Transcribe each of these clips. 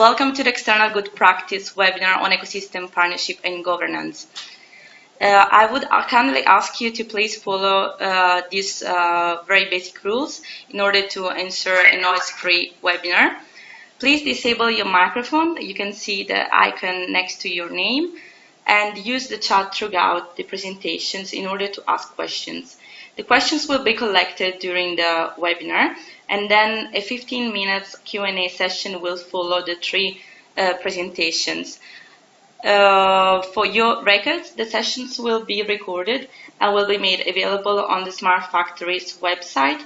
welcome to the External Good Practice webinar on ecosystem partnership and governance. I would kindly ask you to please follow these very basic rules in order to ensure a noise-free webinar. Please disable your microphone. You can see the icon next to your name, and use the chat throughout the presentations in order to ask questions. The questions will be collected during the webinar, and then a 15 minutes Q&A session will follow the three presentations. For your records, the sessions will be recorded and will be made available on the Smart Factories website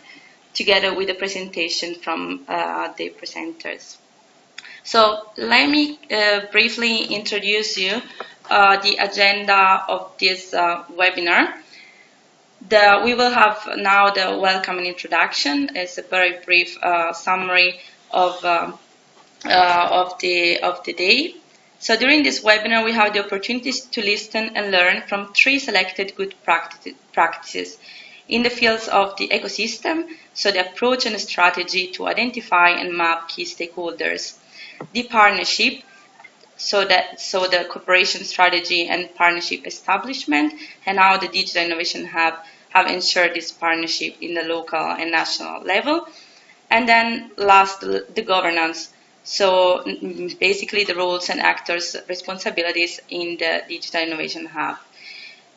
together with the presentation from the presenters. So let me briefly introduce you the agenda of this webinar. We will have now the welcome and introduction. It's a very brief summary of the day. So during this webinar, we have the opportunities to listen and learn from three selected good practices in the fields of the ecosystem, so the approach and the strategy to identify and map key stakeholders, the partnership, so the cooperation strategy and partnership establishment, and how the Digital Innovation Hub have ensured this partnership in the local and national level. And then last, the governance. So basically the roles and actors' responsibilities in the Digital Innovation Hub.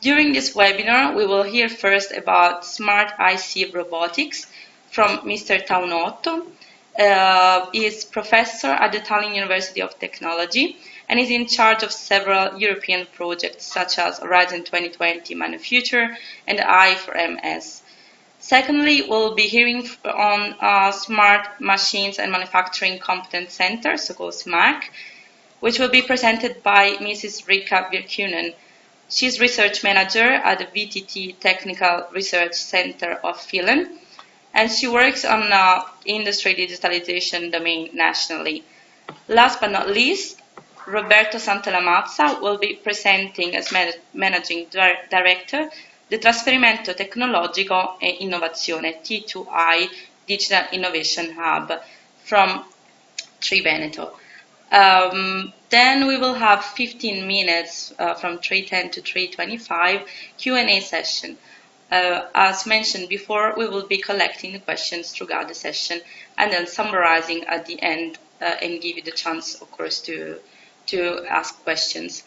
During this webinar, we will hear first about Smart IC Robotics from Mr. Taunotto. He is professor at the Tallinn University of Technology and is in charge of several European projects such as Horizon 2020 Manufuture and I4MS. Secondly, we'll be hearing on Smart Machines and Manufacturing Competence Center, so-called SMAC, which will be presented by Mrs. Rika Virkunen. She's research manager at the VTT Technical Research Center of Finland, and she works on industry digitalization domain nationally. Last but not least, Roberto Santalamazza will be presenting as Managing Director the Trasferimento Tecnologico e Innovazione, T2I Digital Innovation Hub from Triveneto. Then we will have 15 minutes from 3:10 to 3:25 Q&A session. As mentioned before, we will be collecting the questions throughout the session and then summarizing at the end and give you the chance, of course, to ask questions.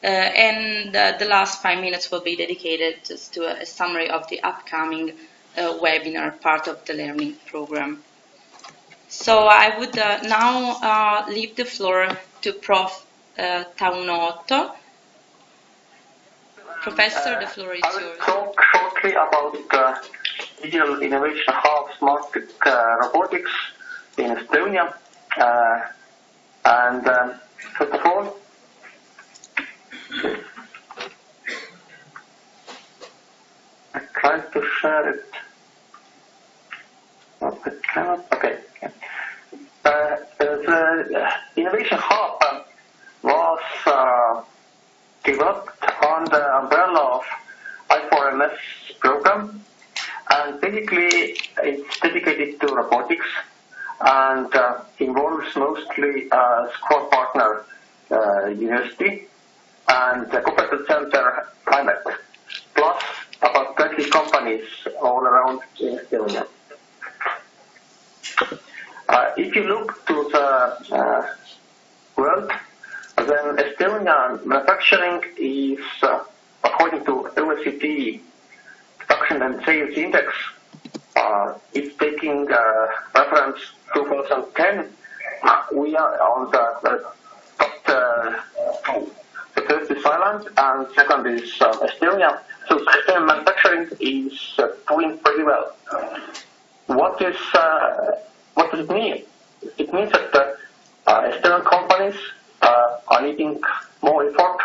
And the last 5 minutes will be dedicated just to a summary of the upcoming webinar part of the learning program. So I would now leave the floor to Prof. Taunotto. Professor, the floor is yours. I will talk shortly about the Digital Innovation Hub Smart Robotics in Estonia. First of all, I tried to share it. Okay. The Innovation Hub was developed on the umbrella of I4MS program, and basically it's dedicated to robotics and involves mostly a squad partner university and the competence center climate, plus about 20 companies all around in Estonia. If you look to the world, then Estonian manufacturing is, according to OECD Production and Sales Index, it's taking reference 2010. We are on the top two. The first is Ireland and second is Estonia. So Estonian manufacturing is doing pretty well. What does it mean? It means that Estonian companies are needing more effort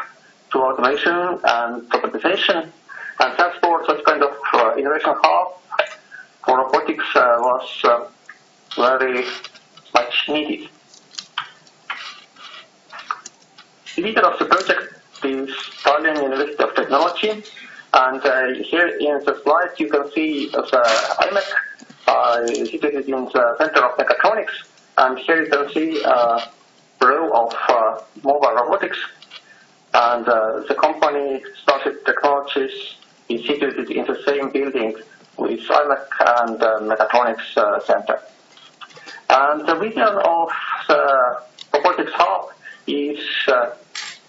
to automation and robotization, and therefore such kind of innovation hub for robotics was very much needed. The leader of the project is Tallinn University of Technology, and here in the slide you can see the IMEC situated in the center of mechatronics, and here you can see Bureau of Mobile Robotics, and the company, Starship Technologies, is situated in the same building with IMEC and Mechatronics Center. And the vision of the Robotics Hub is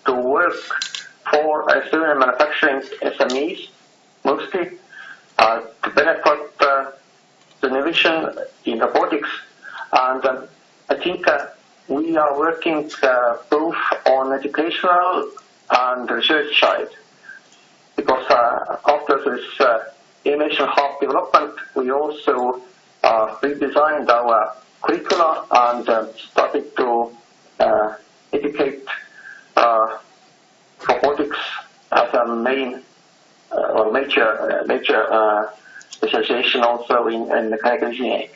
to work for Estonian manufacturing SMEs, mostly, to benefit the innovation in robotics. And I think we are working both on educational and research side, because after this innovation hub development, we also redesigned our curricula and started to educate robotics as a main or major specialization also in mechanical engineering.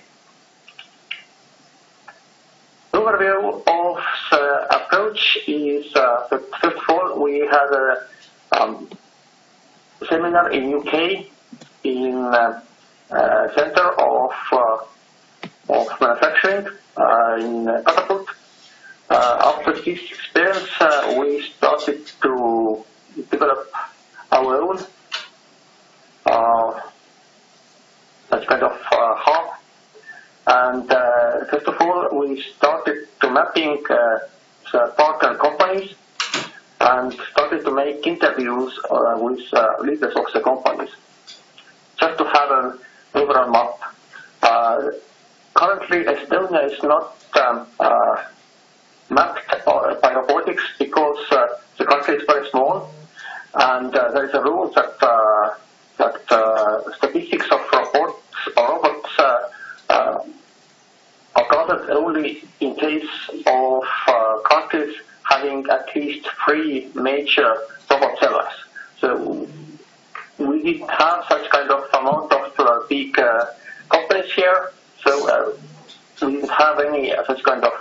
Overview of the approach is that first of all we had a seminar in UK in Center of Manufacturing in Catapult. After this experience, we started to develop our own such kind of hub. And first of all, we started to mapping the partner companies and started to make interviews with leaders of the companies, just to have an overall map. Currently, Estonia is not mapped by robotics because the country is very small, and there is a rule that statistics of robots are gathered only in case of countries having at least 3 major robot sellers. So we didn't have such kind of amount of big companies here, so we didn't have any such kind of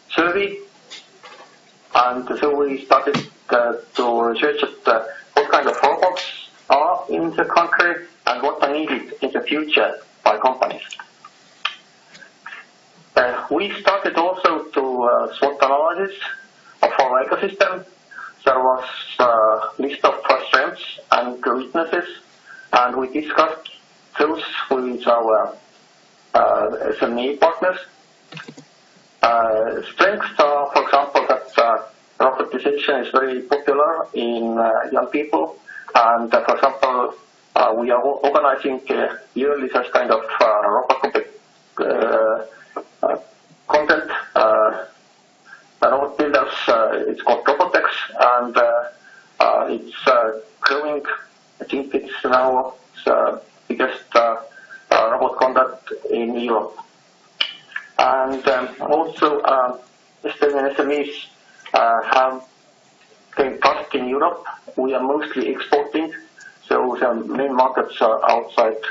survey, and so we started to research what kind of robots are in the country and what are needed in the future by companies. We started also to SWOT analysis of our ecosystem. There was a list of strengths and weaknesses, and we discussed those with our SME partners. Strengths are, for example, that robotization is very popular in young people, and for example, we are organizing yearly such kind of robot content. Robot builders, it's called Robotex, and it's growing. I think it's now the biggest robot content in Europe. And also, Estonian SMEs have gained trust in Europe. We are mostly exporting, so the main markets are outside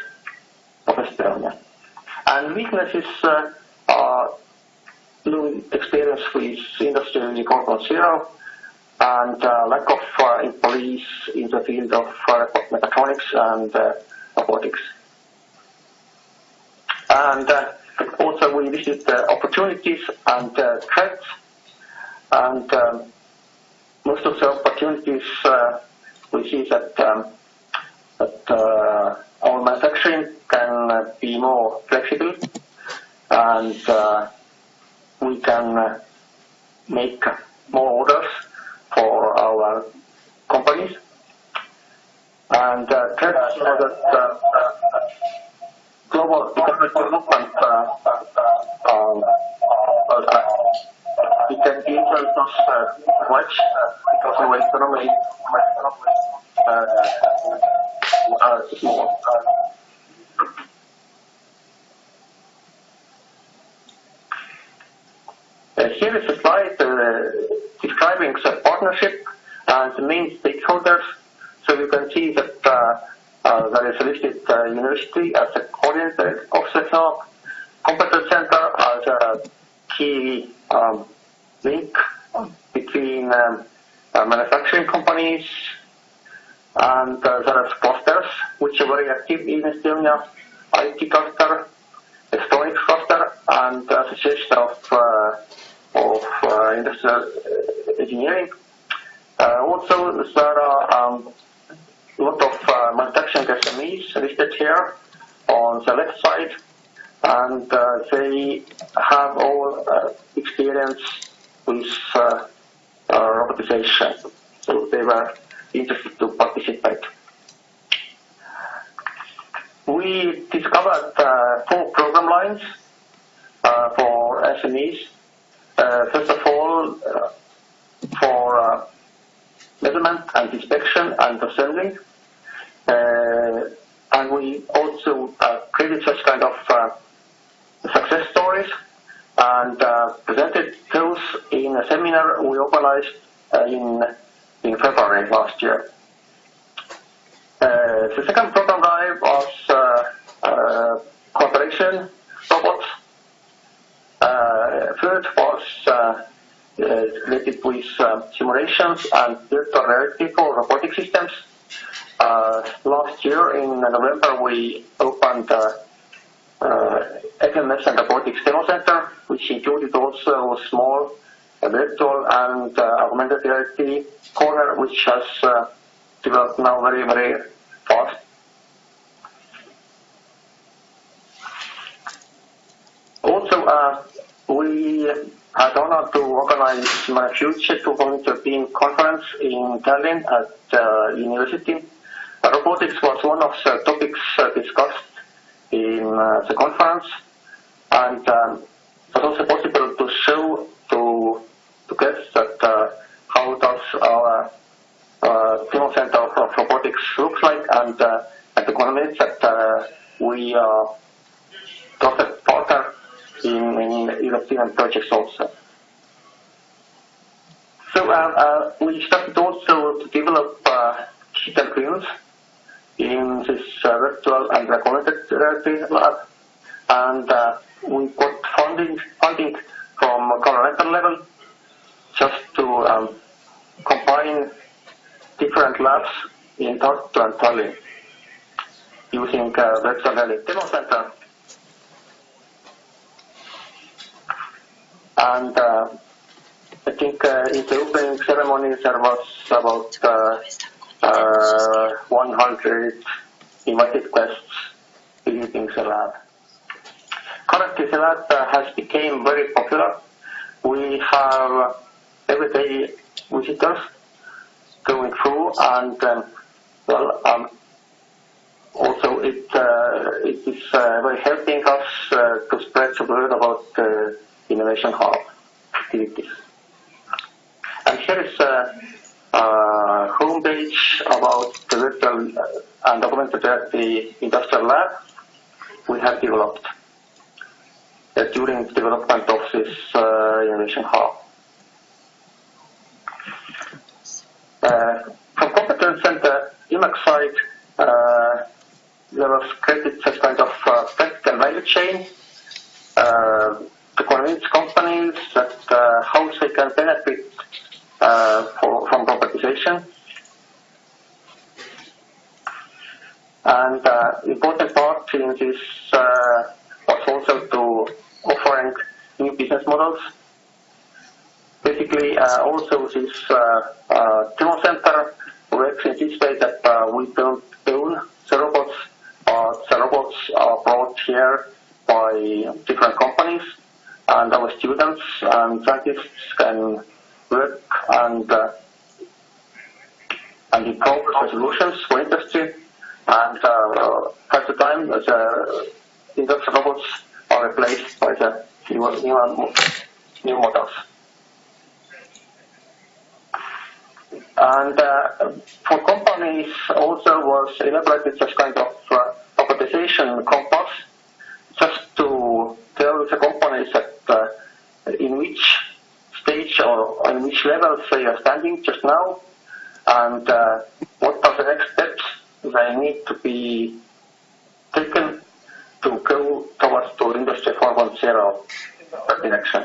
of Estonia. And weaknesses are low experience with Industry 4.0 and lack of employees in the field of mechatronics and robotics. And also we visit opportunities and threats, and most of the opportunities we see that our manufacturing can be more flexible, and we can make more orders for our companies. And threats are that global economic development it can influence us much because our economy is small. Here is a slide describing the partnership and the main stakeholders. So you can see that there is a listed university as a coordinator of the hub, competence center as a key link between manufacturing companies, and there are clusters which are very active in Estonia, IT cluster, Estonics cluster, and association of industrial engineering. Also, there are a lot of manufacturing SMEs listed here on the left side, and they have all experience with robotization, so they were interested to participate. We discovered 4 program lines for SMEs. First of all, for measurement and inspection and assembling. And we also created such kind of success stories and presented those in a seminar we organized in February last year. The second program line was cooperation robots. Third was related with simulations and virtual reality for robotic systems. Last year in November we opened FMS and Robotics Demo Center, which included also a small virtual and augmented reality corner, which has developed now very, very fast. Also, we had the honor to organize my Future 2013 conference in Tallinn at university. Robotics was one of the topics discussed in the conference, and it was also possible to show to guests that how does our demo center of robotics looks like, and to convince that we are trusted partner in European projects also. So we started also to develop digital twins in this virtual and augmented reality lab, and we got funding from governmental level just to combine different labs in Tartu and Tallinn using virtual reality demo center. And I think in the opening ceremony there was about 100 invited guests visiting the lab. Currently the lab has become very popular. We have everyday visitors going through, and also it is very helping us to spread the word about Innovation Hub activities. And here is a homepage about the virtual and augmented reality industrial lab we have developed during the development of this Innovation Hub. From competence center IMEX side, there was created such kind of practical value chain to convince companies that how they can benefit from robotization. And important part in this was also to offering new business models. Basically, also this demo center works in this way that we don't own the robots, but the robots are brought here by different companies, and our students and scientists can work and improve the solutions for industry. And at the time, the industrial robots are replaced by the new models. And for companies also was elaborated such kind of robotization compass, just to tell the companies that in which stage or in which level they are standing just now, and what are the next steps they need to be taken to go towards to Industry 4.0 direction.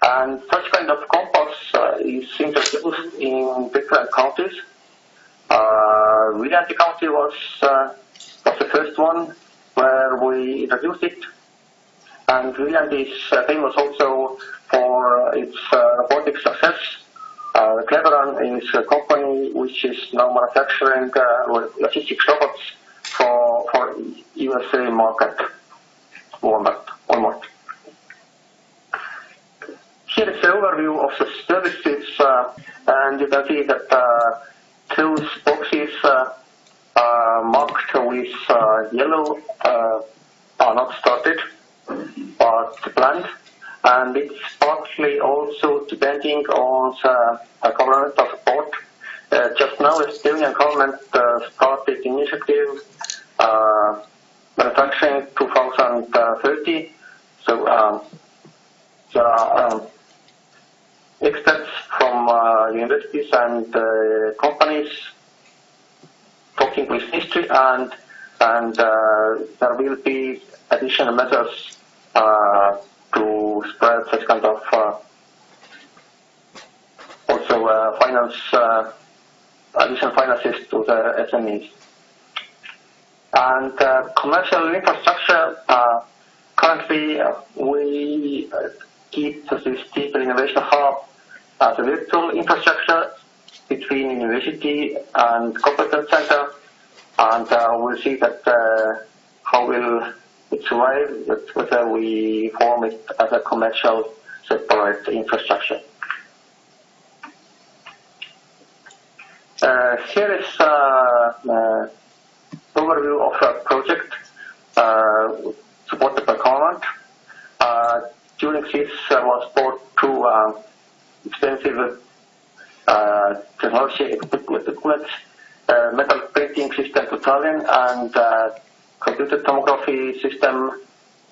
And such kind of compass is introduced in different counties. Viljandi County was the first one where we introduced it. And Finland is famous also for its robotic success. Cleveron is a company which is now manufacturing logistics robots for USA market, Walmart. Here is the overview of the services, and you can see that those boxes marked with yellow are not started, but planned, and it's partly also depending on the governmental support. Just now, the Estonian government started initiative manufacturing 2030. So there are experts from universities and companies talking with history, and there will be additional measures to spread such kind of additional finances to the SMEs. And commercial infrastructure, currently we keep this Digital Innovation Hub as a virtual infrastructure between university and competence center, and we'll see that how will it survive, whether we form it as a commercial separate infrastructure. Here is overview of a project supported by government. During this was bought two expensive technology equipment, metal printing system to Tallinn and computer tomography system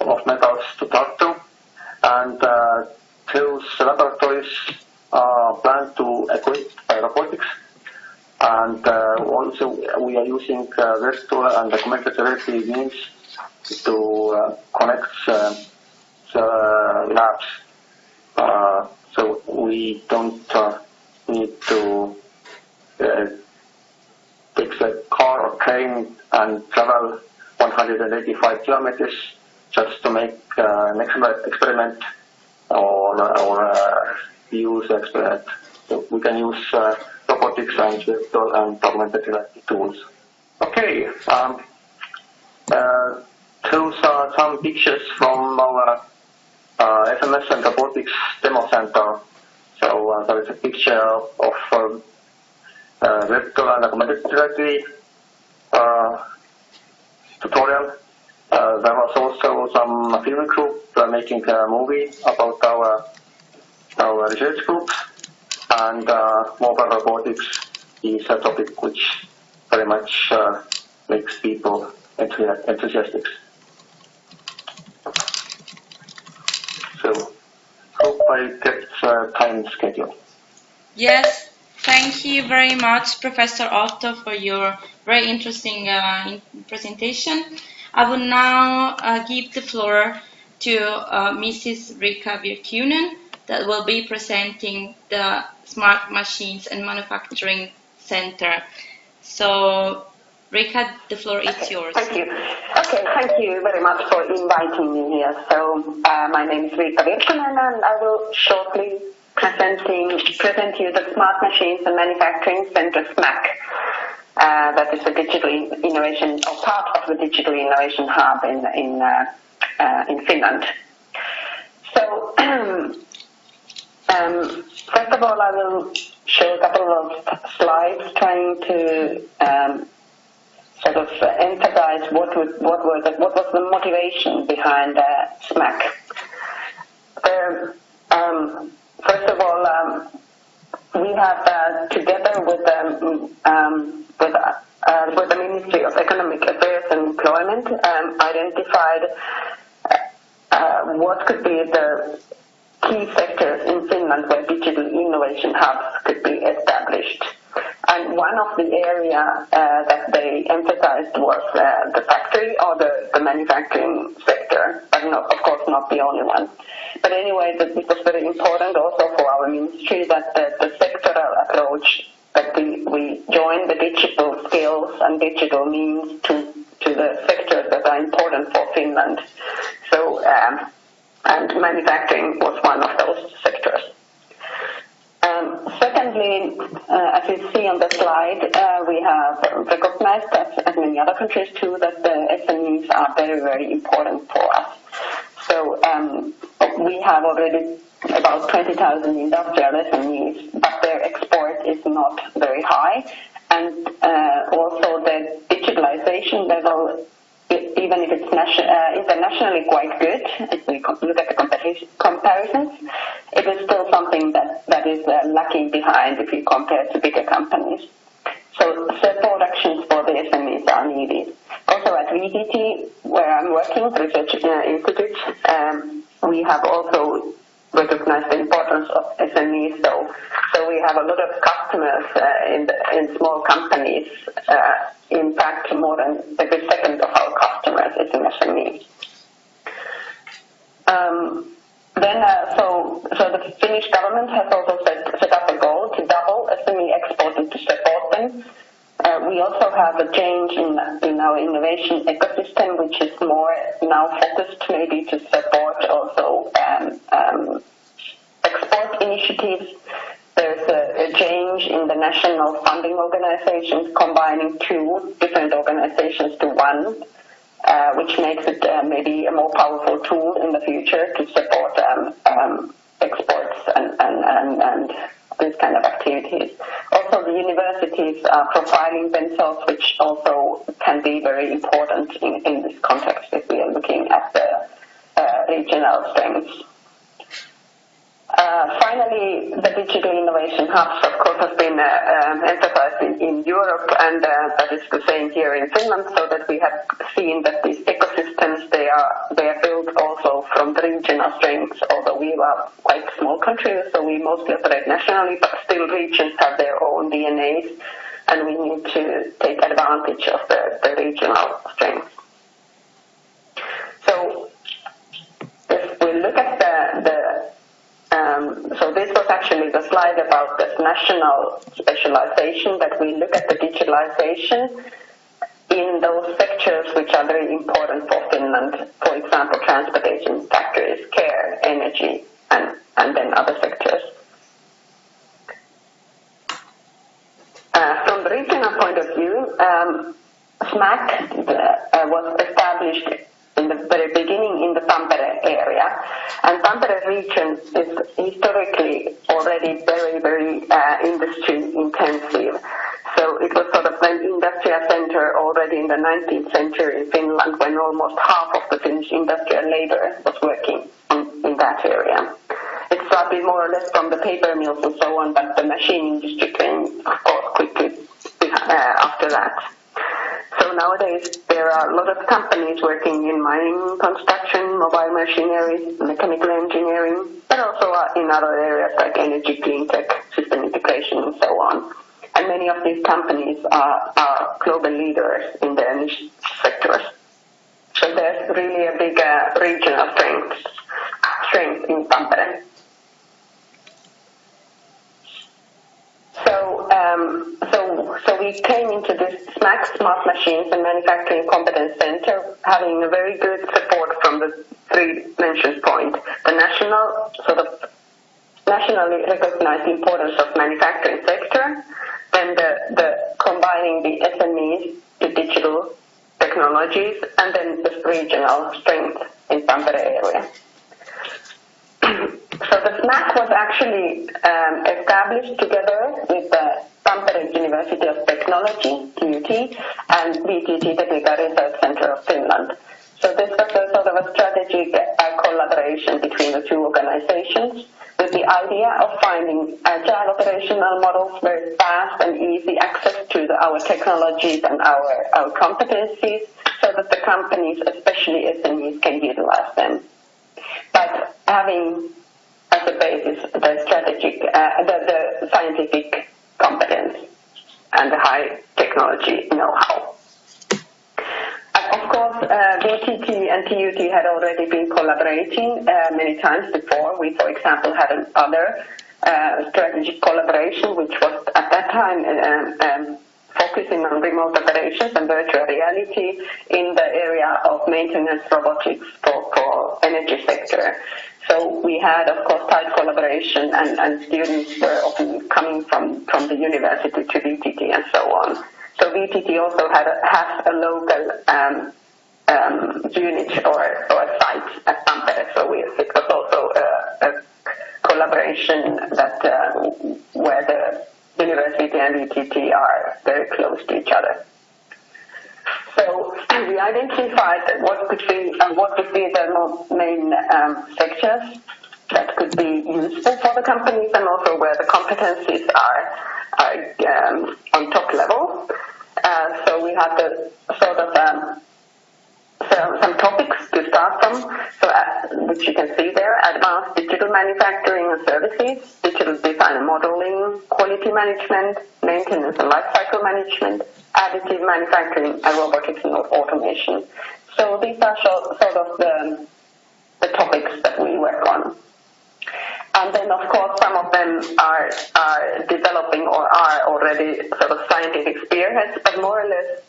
of metals to Tartu. And those laboratories are planned to equip by robotics. And also we are using virtual and augmented reality means to connect the labs. So we don't need to take the car or train and travel 185 kilometers just to make an experiment or use the experiment. So we can use robotics and virtual and augmented reality tools. Okay, those are some pictures from our FMS and robotics demo center. So there is a picture of virtual and augmented reality tutorial. There was also some film group making a movie about our research group, and mobile robotics is a topic which very much makes people enthusiastic. So hope I get time schedule. Yes, thank you very much, Professor Otto, for your very interesting presentation. I will now give the floor to Mrs. Rika Virkunen, that will be presenting the Smart Machines and Manufacturing Center. So, Rika, the floor is yours. Thank you. Okay, thank you very much for inviting me here. So, my name is Rika Virkunen, and I will shortly present you the Smart Machines and Manufacturing Center, SMAC. That is a digital innovation, or part of the Digital Innovation Hub in Finland. So, first of all, I will show a couple of slides trying to sort of emphasize what was the motivation behind SMAC. First of all, we have together with the Ministry of Economic Affairs and Employment identified what could be the key sectors in Finland where digital innovation hubs could be established. And one of the areas that they emphasized was the factory or the manufacturing sector, but not, of course, not the only one. But anyway, it was very important also for our ministry that the sectoral approach, that we join the digital skills and digital means to the sectors that are important for Finland. So and manufacturing was one of those sectors. Secondly, as you see on the slide, we have recognized, as many other countries too, that the SMEs are very, very important for us. So we have already about 20,000 industrial SMEs, but their export is not very high. And also the digitalization level, even if it's internationally quite good, if we look at the comparisons, it is still something that is lacking behind if you compare to bigger companies. So support actions for the SMEs are needed. Also at VTT, where I'm working, Research Institute, we have also recognized the importance of SMEs. So we have a lot of customers in small companies. In fact, more than every second of our customers is an SME. So the Finnish government has also set up a goal to double SME export and to support them. We also have a change in our innovation ecosystem, which is more now focused maybe to support also export initiatives. There's a change in the national funding organizations, combining two different organizations to one, which makes it maybe a more powerful tool in the future to support exports and these kind of activities. Also, the universities are profiling themselves, which also can be very important in this context if we are looking at the regional strengths. Finally, the digital innovation hubs, of course, have been emphasized in Europe, and that is the same here in Finland, so that we have seen that these ecosystems, they are built also from the regional strengths, although we are quite small countries, so we mostly operate nationally, but still regions have their own DNAs, and we need to take advantage of the regional strengths. So if we look at so this was actually the slide about this national specialization, that we look at the digitalization in those sectors which are very important for Finland, for example, transportation, factories, care, energy, and then other sectors. From the regional point of view, SMAC was established in the very beginning in the Tampere area, and Tampere region is historically already very, very industry intensive. So it was sort of an industrial center already in the 19th century in Finland, when almost half of the Finnish industrial labor was working in that area. It started more or less from the paper mills and so on, but the machine industry came, of course, quickly after that. So nowadays there are a lot of companies working in mining, construction, mobile machinery, mechanical engineering, but also in other areas like energy, clean tech, system integration, and so on. And many of these companies are global leaders in their niche sectors. So there's really a big regional strength in Tampere. So we came into this SMAC, Smart Machines and Manufacturing Competence Center, having a very good support from the three mentioned points. The nationally recognized importance of manufacturing sector, then the combining the SMEs to digital technologies, and then the regional strength in Tampere area. So the SMAC was actually established together with the Tampere University of Technology, TUT, and VTT Technical Research Center of Finland. So this was a sort of a strategic collaboration between the two organizations, with the idea of finding agile operational models, very fast and easy access to our technologies and our competencies, so that the companies, especially SMEs, can utilize them. But having as a basis the scientific competence and the high technology know-how. Of course, VTT and TUT had already been collaborating many times before. We, for example, had another strategic collaboration, which was at that time focusing on remote operations and virtual reality in the area of maintenance robotics for energy sector. So we had, of course, tight collaboration, and students were often coming from the university to VTT and so on. So VTT also has a local unit or site at Tampere, so it was also a collaboration that where the university and VTT are very close to each other. So we identified what would be the main sectors that could be useful for the companies, and also where the competencies are on top level. So we had the sort of some topics to start from, so which you can see there: advanced digital manufacturing and services, digital design and modeling, quality management, maintenance and lifecycle management, additive manufacturing, and robotics and automation. So these are sort of the topics that we work on. And then, of course, some of them are developing or are already sort of scientific spearheads, but more or less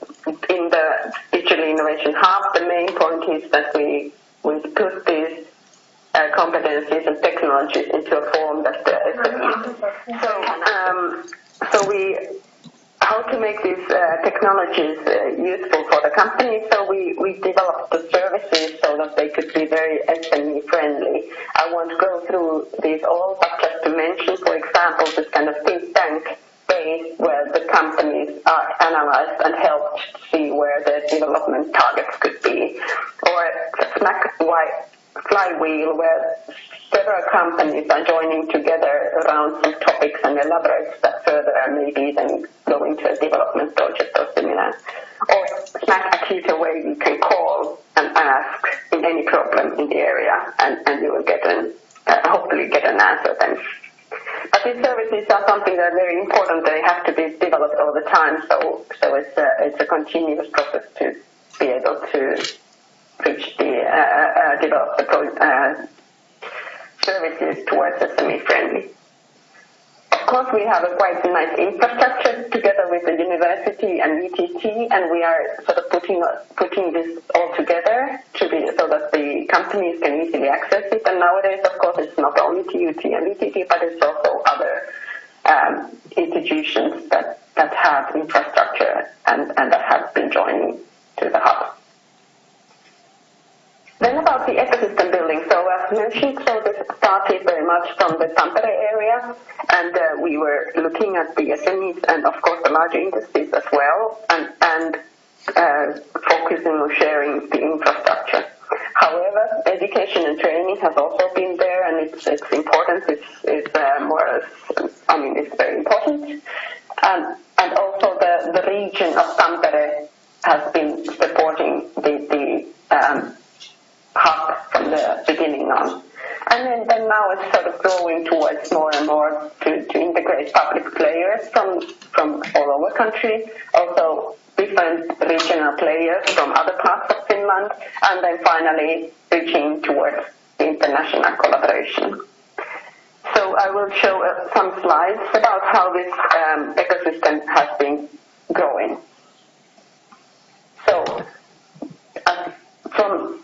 in the Digital Innovation Hub, the main point is that we put these competencies and technologies into a form that how to make these technologies useful for the company. So we developed the services so that they could be very SME friendly. I won't go through these all, but just to mention, for example, this kind of think tank base where the companies are analyzed and helped see where their development targets could be, or flywheel where several companies are joining together around some topics and elaborate that further and maybe then go into a development project or similar. Or Snack Akita where you can call and ask in any problem in the area and you will get hopefully get an answer then. But these services are something that are very important. They have to be developed all the time, so it's a continuous process to be able to reach develop the services towards SME friendly. Of course, we have a quite nice infrastructure together with the university and VTT, and we are sort of putting this all together to be so that the companies can easily access it. And nowadays, of course, it's not only TUT and VTT, but it's also other institutions that have infrastructure and that have been joining to the hub. Then about the ecosystem building. So as mentioned, so this started very much from the Tampere area, and we were looking at the SMEs and of course the larger industries as well, and focusing on sharing the infrastructure. However, education and training has also been there, and its importance is more, I mean, it's very important. And also the region of Tampere has been supporting the hub from the beginning on. And then now it's sort of growing towards more and more to integrate public players from all over the country, also different regional players from other parts of Finland, and then finally reaching towards international collaboration. So I will show some slides about how this ecosystem has been growing. So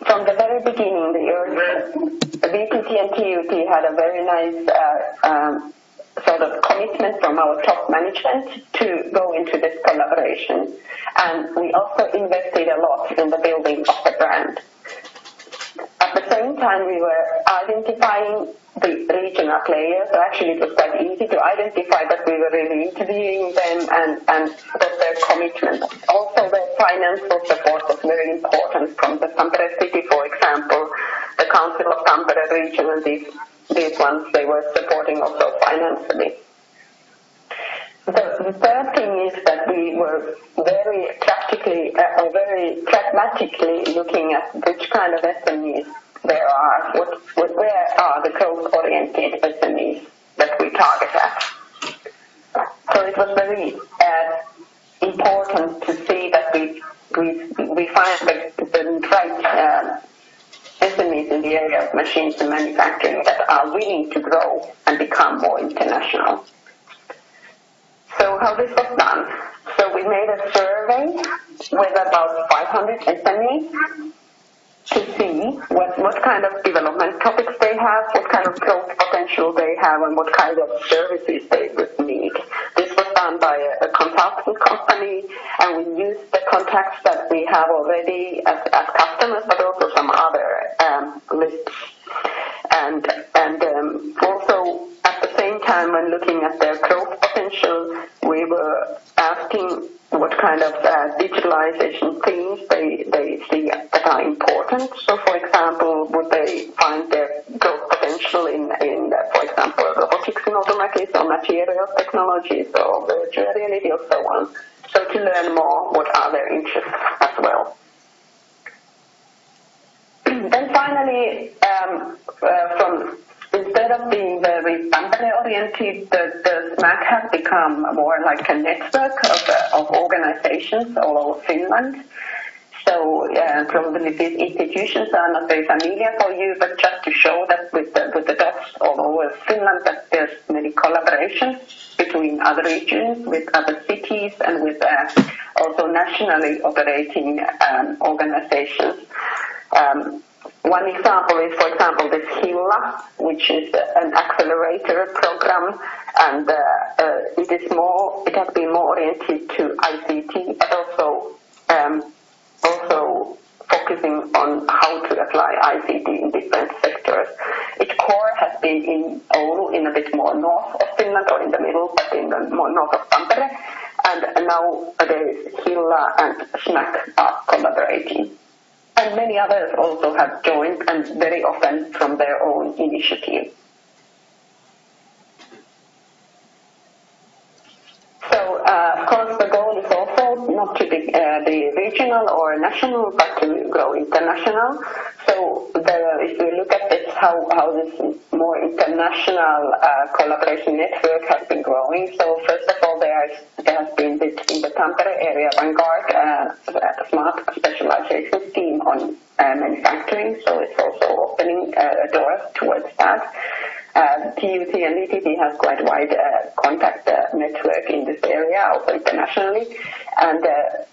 from the very beginning, the VTT and TUT had a very nice sort of commitment from our top management to go into this collaboration. And we also invested a lot in the building of the brand. At the same time, we were identifying the regional players. So actually, it was quite easy to identify, but we were really interviewing them and what their commitment. Also, their financial support was very important from the Tampere city, for example. The Council of Tampere region and these ones, they were supporting also financially. The third thing is that we were very pragmatically looking at which kind of SMEs there are, where are the growth-oriented SMEs that we target at. So it was very important to see that we find the right SMEs in the area of machines and manufacturing that are willing to grow and become more international. So how this was done? So we made a survey with about 500 SMEs to see what kind of development topics they have, what kind of growth potential they have, and what kind of services they would need. This was done by a consulting company, and we used the contacts that we have already as customers, but also some other lists. And also at the same time, when looking at their growth potential, we were asking what kind of digitalization themes they see that are important. So, for example, would they find their growth potential in for example, robotics in automotive or materials technologies or virtual reality or so on. So to learn more, what are their interests as well. Then finally, instead of being very Tampere-oriented, the SMAC has become more like a network of organizations all over Finland. So probably these institutions are not very familiar for you, but just to show that with the dots all over Finland, that there's many collaborations between other regions, with other cities, and with also nationally operating organizations. One example is, for example, this HILLA, which is an accelerator program, and it has been more oriented to ICT, but also focusing on how to apply ICT in different sectors. Its core has been in Oulu, in a bit more north of Finland, or in the middle, but in the more north of Tampere, and nowadays HILLA and SMAC are collaborating. And many others also have joined, and very often from their own initiative. So, of course, the goal is also not to be regional or national, but to grow international. So, if we look at this, how this more international collaboration network has been growing. So, first of all, there has been this, in the Tampere area, Vanguard Smart Specialization Scheme on manufacturing. So, it's also opening doors towards that. TUT and VTT has quite a wide contact network in this area, also internationally. And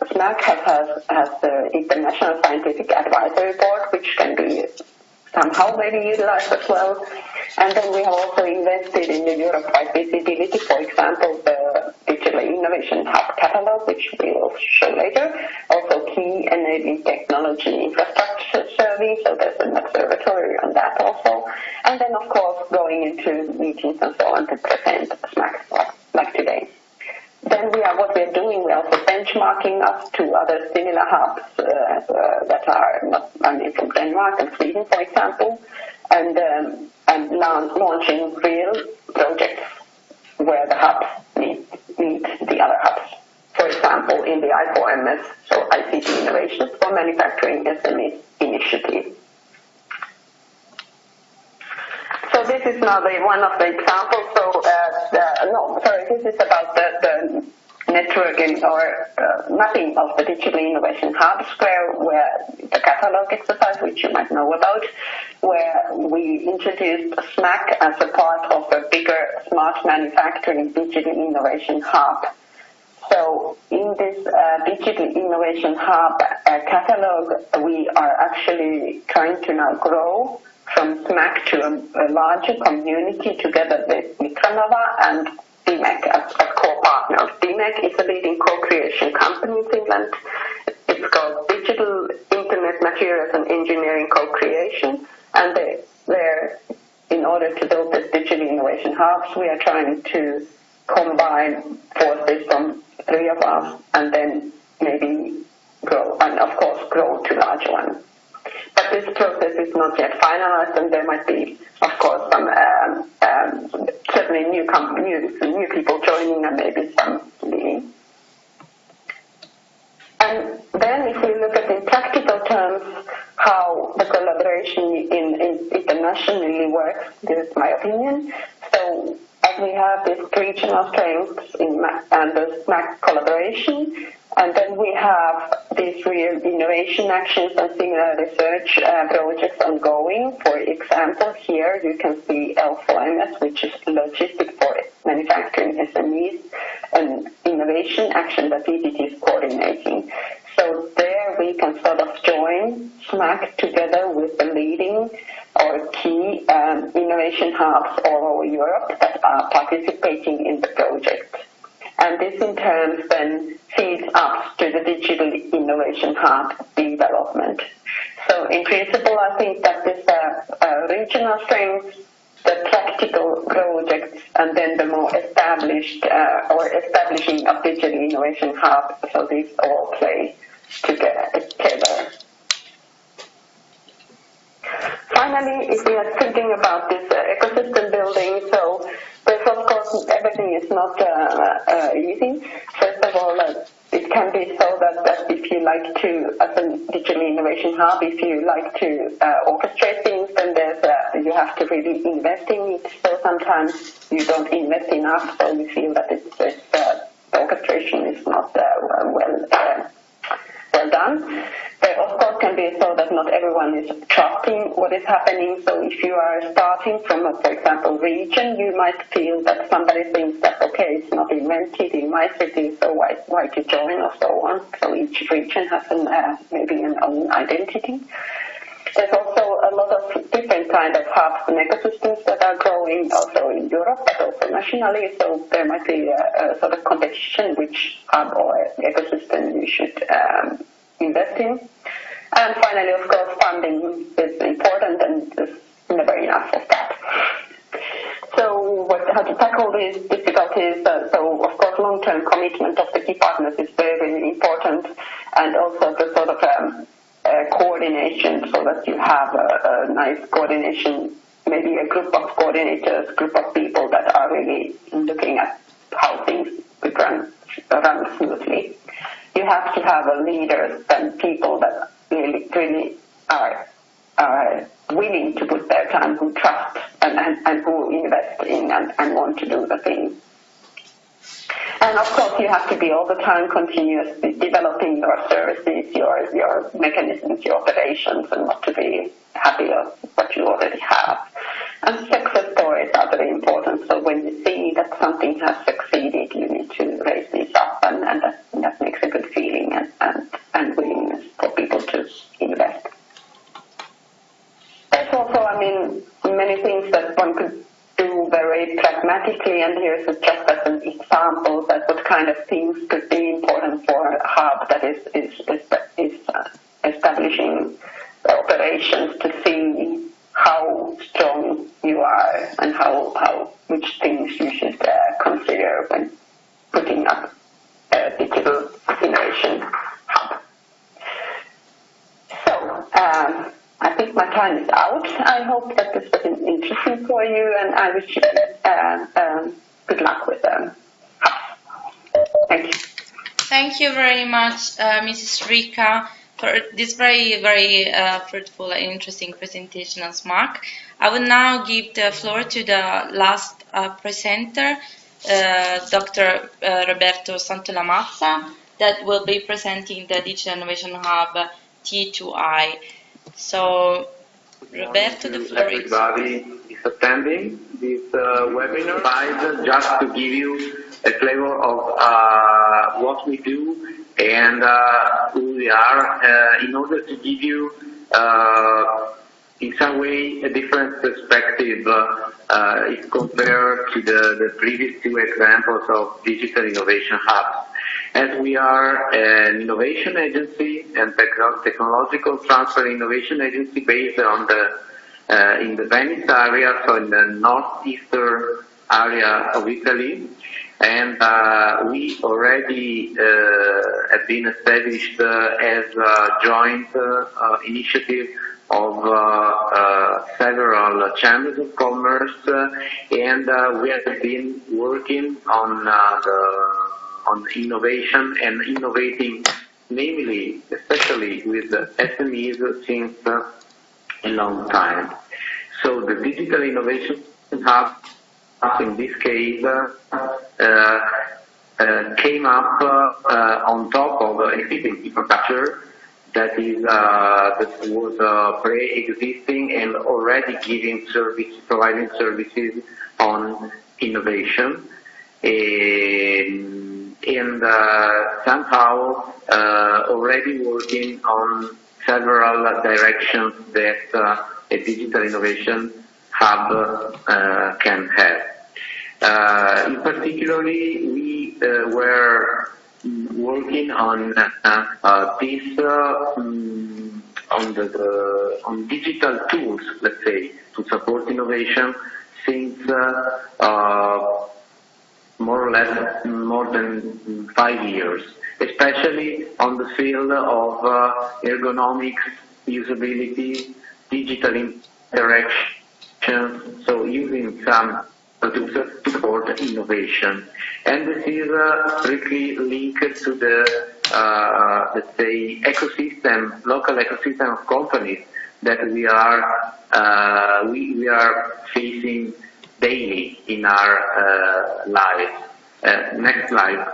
SMAC has the International Scientific Advisory Board, which can be somehow maybe utilized as well. And then we have also invested in the Europe-wide visibility, for example, the Digital Innovation Hub catalog, which we will show later. Also key enabling technology infrastructure survey, so there's an observatory on that also. And then, of course, going into meetings and so on to present SMAC like today. Then what we're doing, we're also benchmarking us to other similar hubs that are from Denmark and Sweden, for example, and launching real projects where the hubs meet the other hubs. For example, in the I4MS, so ICT Innovations for Manufacturing SME initiative. So this is now one of the examples. So this is about the networking or mapping of the digital innovation hubs, where the catalog exercise, which you might know about, where we introduced SMAC as a part of a bigger smart manufacturing digital innovation hub. So in this digital innovation hub catalog, we are actually trying to now grow from SMAC to a larger community together with Micronova and DMEC as core partners. DMEC is a leading co-creation company in Finland. It's called Digital Internet Materials and Engineering Co-Creation, and they're in order to build this digital innovation hubs, we are trying to combine forces from three of us and then maybe grow, and of course grow to larger ones. But this process is not yet finalized, and there might be, of course, some certainly new people joining, and maybe some leaving. And then, if we look at in practical terms how the collaboration internationally works, this is my opinion. So, as we have this regional strengths and the SMAC collaboration, and then we have these real innovation actions and similar research projects ongoing. For example, here you can see L4MS, which is logistics for manufacturing SMEs, an innovation action that EDT is coordinating. So there we can sort of join SMAC together with the leading or key innovation hubs all over Europe that are participating in the project. And this in turn then feeds up to the Digital Innovation Hub development. So in principle, I think that this regional strength, the practical projects, and then the more established or establishing of Digital Innovation Hub, so these all play together. Finally, if we are thinking about this ecosystem building, so there's of course everything is not easy. First of all, it can be so that if you like to, as a digital innovation hub, if you like to orchestrate things, then you have to really invest in it. So sometimes you don't invest enough, so you feel that the orchestration is not well done. There of course can be so that not everyone is trusting what is happening. So if you are starting from a, for example, region, you might feel that somebody thinks that, okay, it's not invented in my city, so why to join or so on. So each region has maybe an own identity. There's also a lot of different kind of hubs and ecosystems that are growing also in Europe, but also nationally. So there might be a sort of competition which hub or ecosystem you should invest in. And finally, of course, funding is important, and there's never enough of that. So how to tackle these difficulties? So of course, long-term commitment of the key partners is very, very important, and also the sort of coordination, so that you have a nice coordination, maybe a group of coordinators, group of people that are really looking at how things could run smoothly. You have to have leaders and people that really are willing to put their time, who trust and who invest in and want to do the thing. And of course, you have to be all the time continuously developing your services, your mechanisms, your operations, and not to be happy with what you already have. And success stories are very important. So when you see that something has succeeded, you need to raise these up, and that makes a good feeling and willingness for people to invest. There's also, many things that one could do very pragmatically, and here's just as an example that what kind of things could be important for a hub that is establishing operations, to see how strong you are and which things you should consider when putting up a digital innovation hub. So I think my time is out. I hope that this was interesting for you, and I wish you good luck with them. Thank you. Thank you very much, Mrs. Rika, for this very, very fruitful and interesting presentation on SMAC. I will now give the floor to the last presenter, Dr. Roberto Santolamazza, that will be presenting the Digital Innovation Hub T2I. So, Roberto, the floor is yours. Everybody is attending this webinar. Just to give you a flavor of what we do and who we are, in order to give you, in some way, a different perspective if compared to the previous two examples of digital innovation hubs. As we are an innovation agency and technological transfer innovation agency based on in the Venice area, so in the northeastern area of Italy, and we already have been established as a joint initiative of several chambers of commerce, and we have been working on innovation and innovating, namely, especially with the SMEs since a long time. So the Digital Innovation Hub, in this case, came up on top of existing infrastructure that was pre-existing and already providing services on innovation. And and somehow already working on several directions that a digital innovation hub can have. In particularly, we were working on this on digital tools, let's say, to support innovation since more or less more than 5 years, especially on the field of ergonomics, usability, digital interaction, so using some tools to support innovation. And this is strictly linked to the, let's say, ecosystem, local ecosystem of companies that we are facing daily in our lives. Next slide,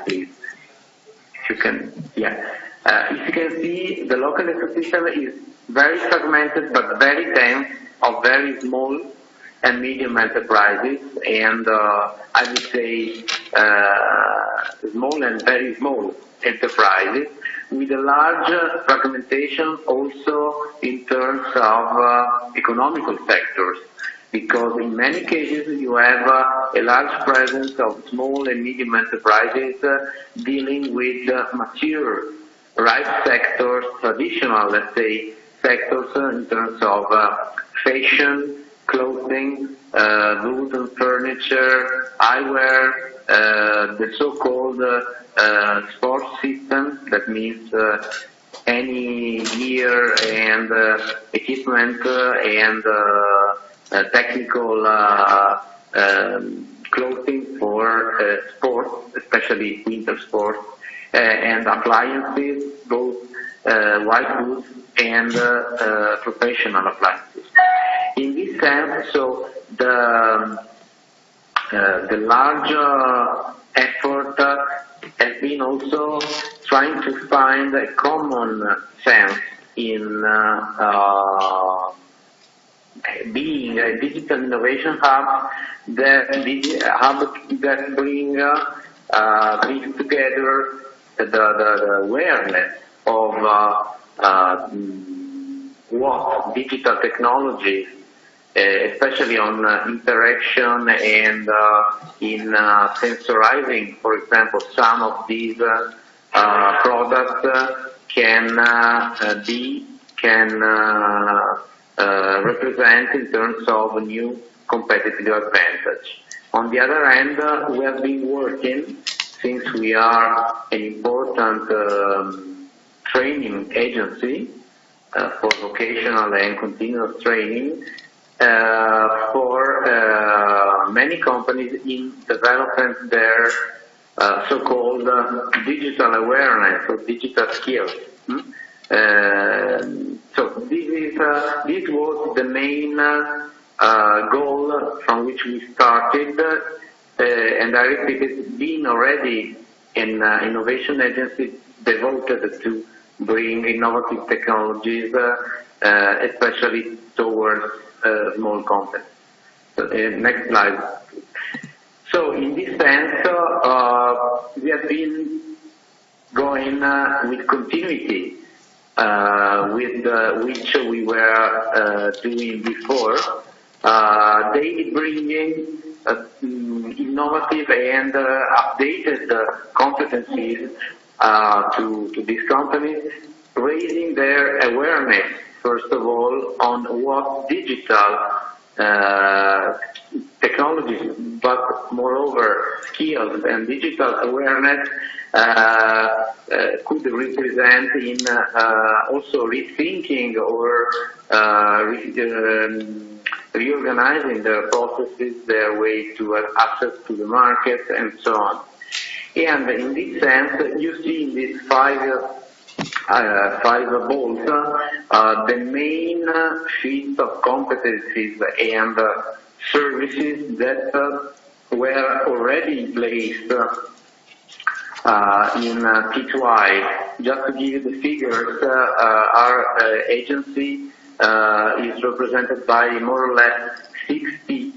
please. If you can, yeah. If you can see, the local ecosystem is very fragmented but very dense of very small and medium enterprises, and I would say small and very small enterprises, with a large fragmentation also in terms of economical sectors, because in many cases you have a large presence of small and medium enterprises dealing with mature right sectors, traditional, let's say, sectors in terms of fashion, clothing, wood and furniture, eyewear, the so-called sports system, that means any gear and equipment and technical clothing for sports, especially winter sports, and appliances, both white goods and professional appliances. In this sense, so the large effort has been also trying to find a common sense in being a digital innovation hub that brings together the awareness of what digital technologies, especially on interaction and in sensorizing, for example, some of these products can represent in terms of a new competitive advantage. On the other hand, we have been working, since we are an important training agency for vocational and continuous training, for many companies in developing their so-called digital awareness or digital skills. So this was the main goal from which we started, and I repeat, it's been already an innovation agency devoted to bring innovative technologies, especially towards small companies. So, next slide. So in this sense, we have been going with continuity with which we were doing before, daily bringing innovative and updated competencies to these companies, raising their awareness, first of all, on what digital technologies, but moreover skills and digital awareness could represent in also rethinking or reorganizing their processes, their way to access to the market, and so on. And in this sense, you see in these five balls the main fields of competencies and services that were already in place in P2I. Just to give you the figures, our agency is represented by more or less 60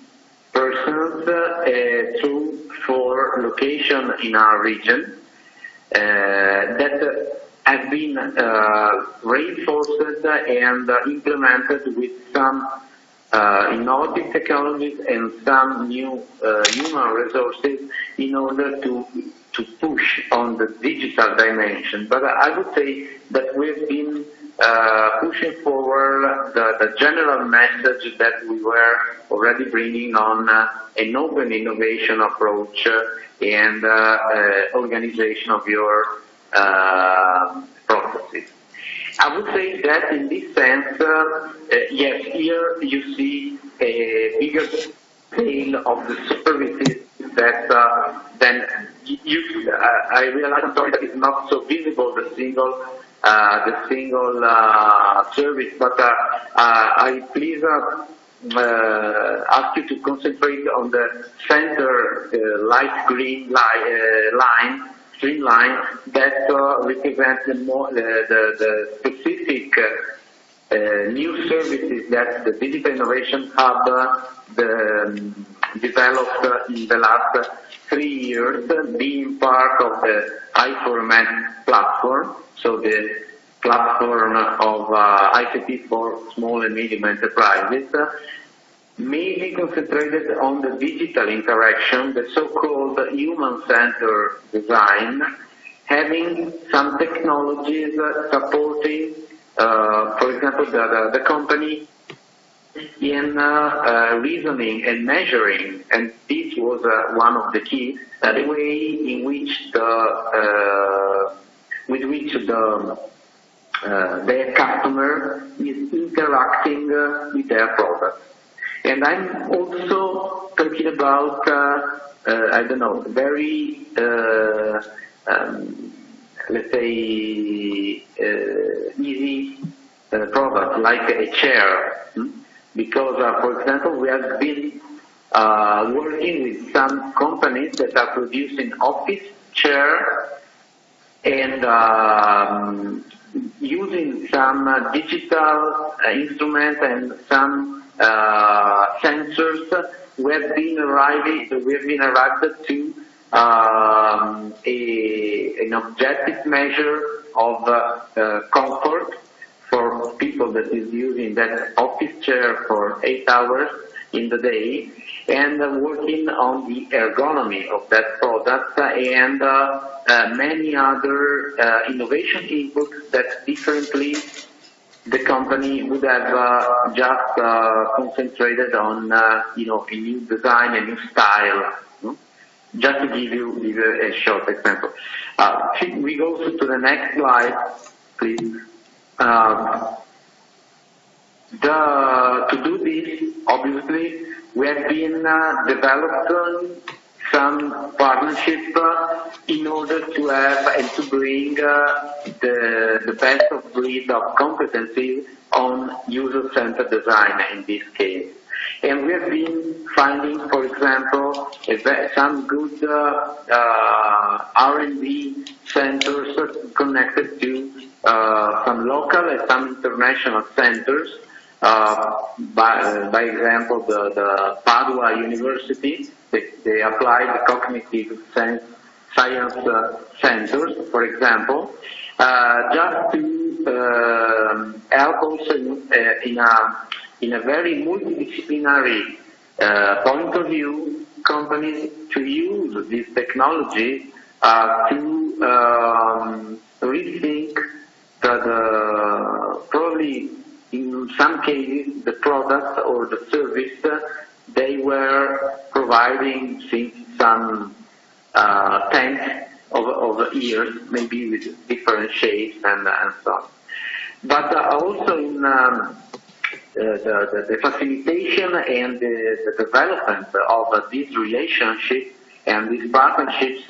persons through 4 location in our region that have been reinforced and implemented with some innovative technologies and some new human resources in order to push on the digital dimension. But I would say that we've been pushing forward the general message that we were already bringing on an open innovation approach and organization of your processes. I would say that in this sense, yes, here you see a bigger scale of the services that then I realize, I'm sorry, that it's not so visible, the single service, but I please ask you to concentrate on the center light green line, streamline, that represents the specific new services that the Digital Innovation Hub developed in the last 3 years, being part of the I4MED platform, so the platform of ICT for small and medium enterprises, mainly concentrated on the digital interaction, the so-called human-centered design, having some technologies supporting, for example, the company in reasoning and measuring, and this was one of the keys, the way in which their customer is interacting with their product. And I'm also talking about, very, let's say, easy product, like a chair. Because, for example, we have been working with some companies that are producing office chair and using some digital instruments and some sensors. We have been arrived to an objective measure of comfort for people that is using that office chair for 8 hours in the day, and working on the ergonomy of that product and many other innovation inputs that differently the company would have just concentrated on, a new design, a new style. Just to give you a short example. We go to the next slide, please. To do this, obviously, we have been developing some partnership in order to have and to bring the best of breed of competencies on user-centered design in this case. And we have been finding, for example, some good R&D centers connected to some local and some international centers. By example, the Padua University, they applied cognitive science centers, for example, just to help also in a very multidisciplinary point of view, companies to use this technology to rethink probably in some cases the product or the service they were providing since some tens of years, maybe with different shapes and so on. But also in the facilitation and the development of this relationship and these partnerships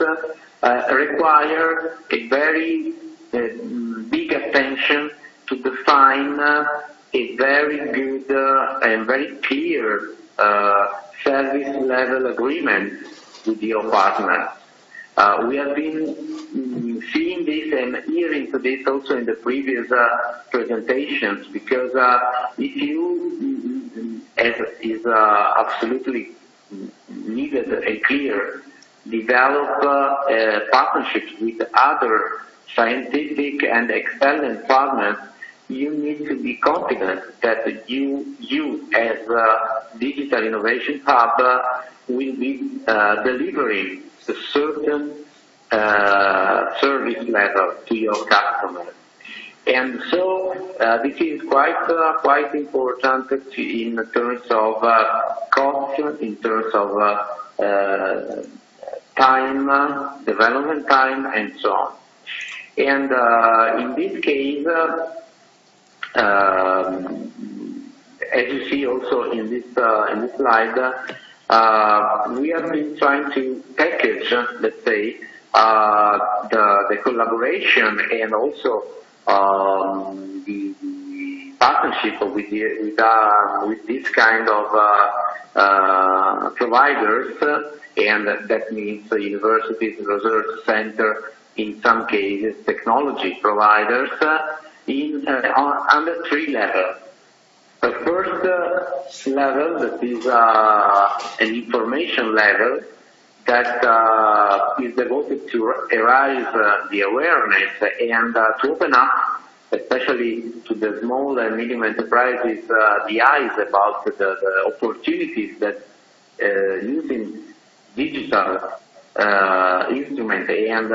require a very big attention to define a very good and very clear service level agreement with your partners. We have been seeing this and hearing to this also in the previous presentations, because if you, as is absolutely needed and clear, develop partnerships with other scientific and excellent partners, you need to be confident that you as a digital innovation hub will be delivering a certain service level to your customers. And so this is quite important in terms of cost, in terms of time, development time, and so on. And in this case, as you see also in this slide, we have been trying to package, let's say, the collaboration and also the partnership with this kind of providers, and that means universities, research center, in some cases technology providers, under three levels. The first level, that is an information level, that is devoted to raise the awareness and to open up, especially to the small and medium enterprises, the eyes about the opportunities that using digital instrument and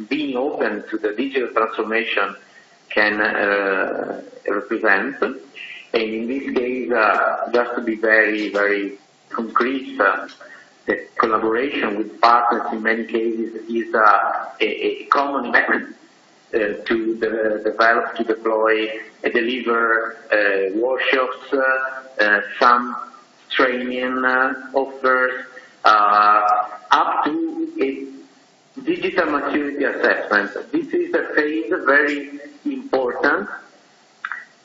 being open to the digital transformation can represent. And in this case, just to be very, very concrete, the collaboration with partners in many cases is a common investment to develop, to deploy, deliver workshops, some training offers, up to a digital maturity assessment. This is a phase very important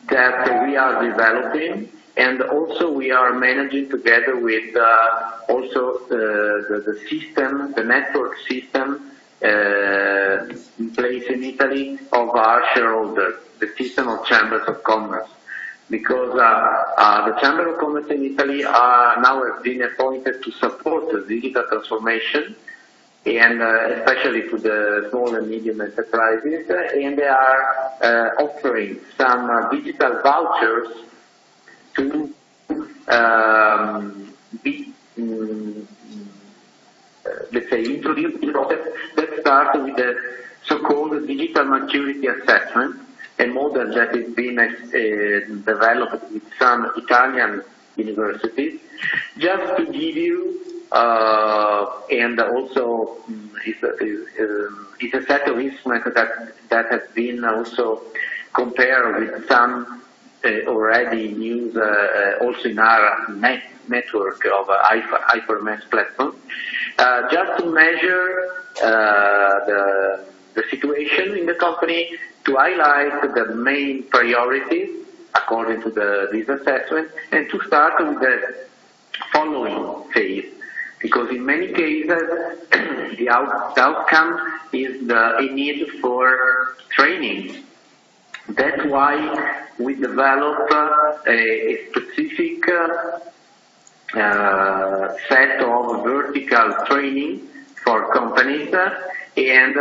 that we are developing, and also we are managing together with also the system, the network system in place in Italy of our shareholders, the system of chambers of commerce. Because the Chamber of Commerce in Italy now have been appointed to support the digital transformation, and especially to the small and medium enterprises, and they are offering some digital vouchers to be, let's say, introduced in the process that starts with the so-called digital maturity assessment, a model that is being developed with some Italian universities, just to give you, and also it's a set of instruments that has been also compared with some already used also in our network of IFRMS platform, just to measure the situation in the company, to highlight the main priorities according to this assessment, and to start with the following phase. Because in many cases, the outcome is a need for training. That's why we develop a specific set of vertical training for companies, and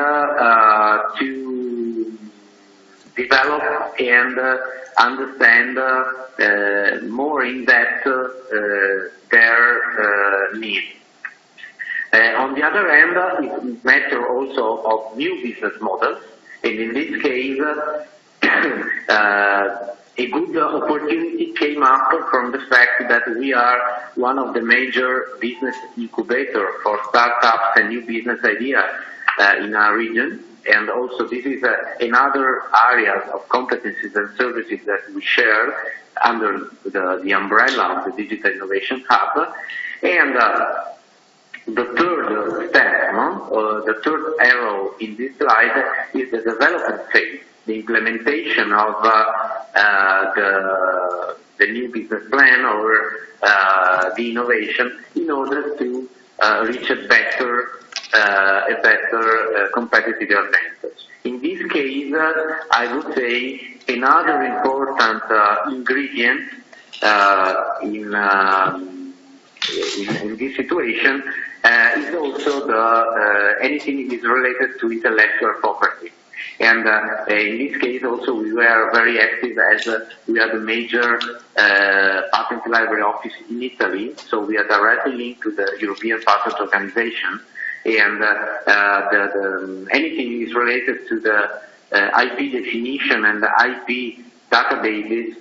to develop and understand more in depth their needs. On the other hand, it's a matter also of new business models, and in this case, a good opportunity came up from the fact that we are one of the major business incubators for startups and new business ideas in our region. And also this is another area of competencies and services that we share under the umbrella of the Digital Innovation Hub. And the third step, the third arrow in this slide, is the development phase, the implementation of the new business plan or the innovation in order to reach a better competitive advantage. In this case, I would say another important ingredient in in this situation is also the anything is related to intellectual property. And in this case also we were very active as we are the major patent library office in Italy, so we are directly linked to the European Patent Organization, and anything is related to the IP definition and the IP databases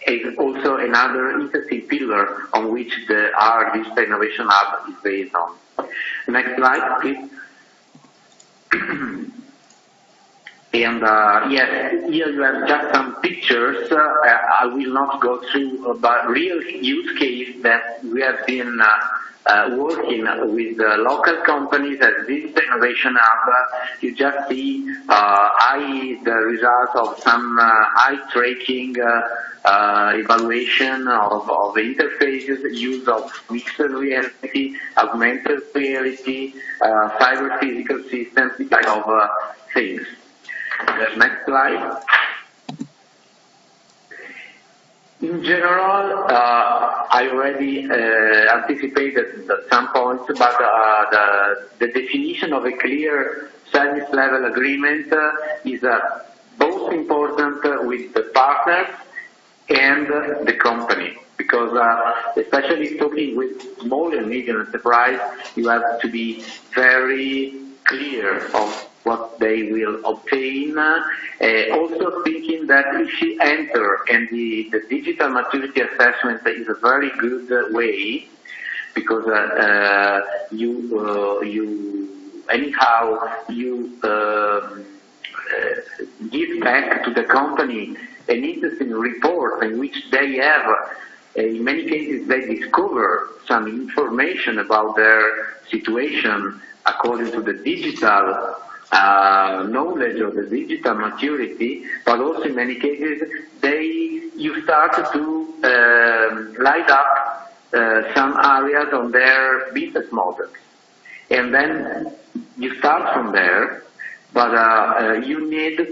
is also another interesting pillar on which our Digital Innovation Hub is based on. Next slide, please. And yes, here you have just some pictures. I will not go through, but real use case that we have been working with local companies at this Innovation Hub. You just see the results of some eye tracking evaluation of interfaces, use of mixed reality, augmented reality, cyber physical systems, this type of things. Next slide. In general, I already anticipated some points, but the definition of a clear service level agreement is both important with the partners and the company, because especially talking with small and medium enterprise, you have to be very clear of what they will obtain. Also thinking that if you enter, and the digital maturity assessment is a very good way, because you give back to the company an interesting report in which they have, in many cases, they discover some information about their situation according to the digital knowledge of the digital maturity, but also in many cases you start to light up some areas on their business models, and then you start from there, but you need to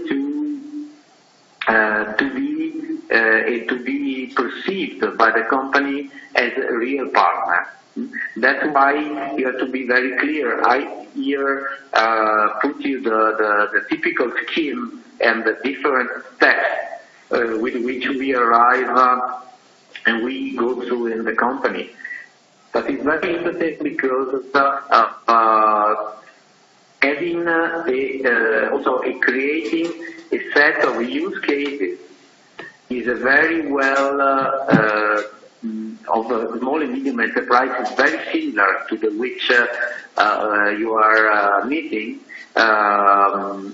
be perceived by the company as a real partner. That's why you have to be very clear. I here put you the typical scheme and the different steps with which we arrive and we go through in the company. But it's very interesting because having also creating a set of use cases is a very well of a small and medium enterprise is very similar to the which you are meeting.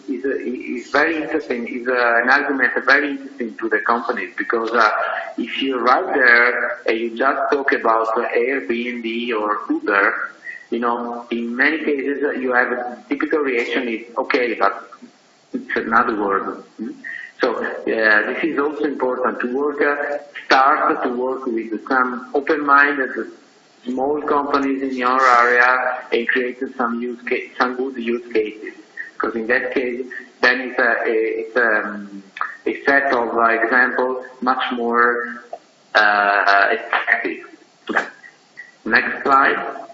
Is very interesting. Is an argument very interesting to the companies, because if you arrive there and you just talk about Airbnb or Uber, in many cases you have a typical reaction is okay, but it's another word. So this is also important to start to work with some open-minded small companies in your area and create some good use cases. Because in that case, then it's a set of examples much more effective. Next slide.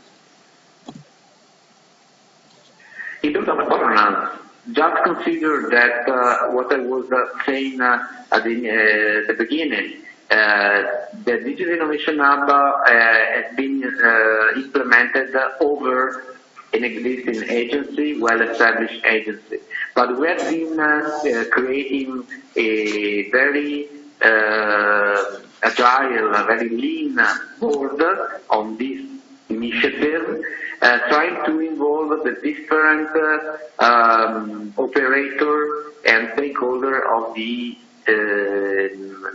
In terms of governance, just consider that what I was saying at the beginning, the Digital Innovation Hub has been implemented over an existing agency, well-established agency. But we have been creating a very agile, very lean board on this initiative, trying to involve the different operator and stakeholder of the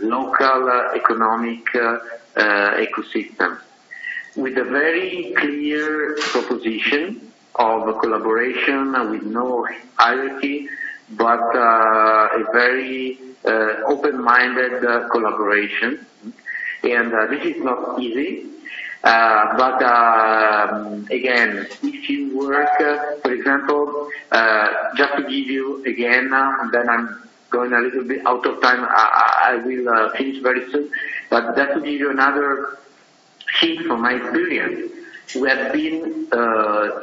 local economic ecosystem, with a very clear proposition of collaboration with no hierarchy, but a very open-minded collaboration. And this is not easy. But again, if you work, for example, just to give you again, then I'm going a little bit out of time, I will finish very soon, but just to give you another hint from my experience. We have been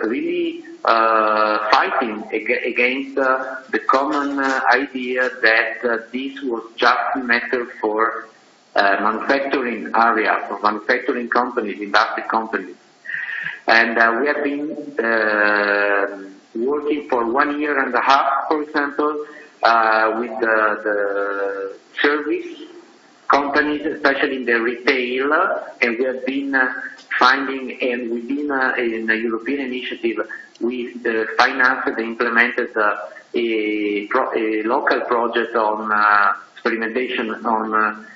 really fighting against the common idea that this was just a matter for manufacturing area, for manufacturing companies, industrial companies. And we have been working for 1 year and a half, for example, with the service companies, especially in the retail, and we have been finding, and within in a European initiative, we financed and implemented a local project on experimentation on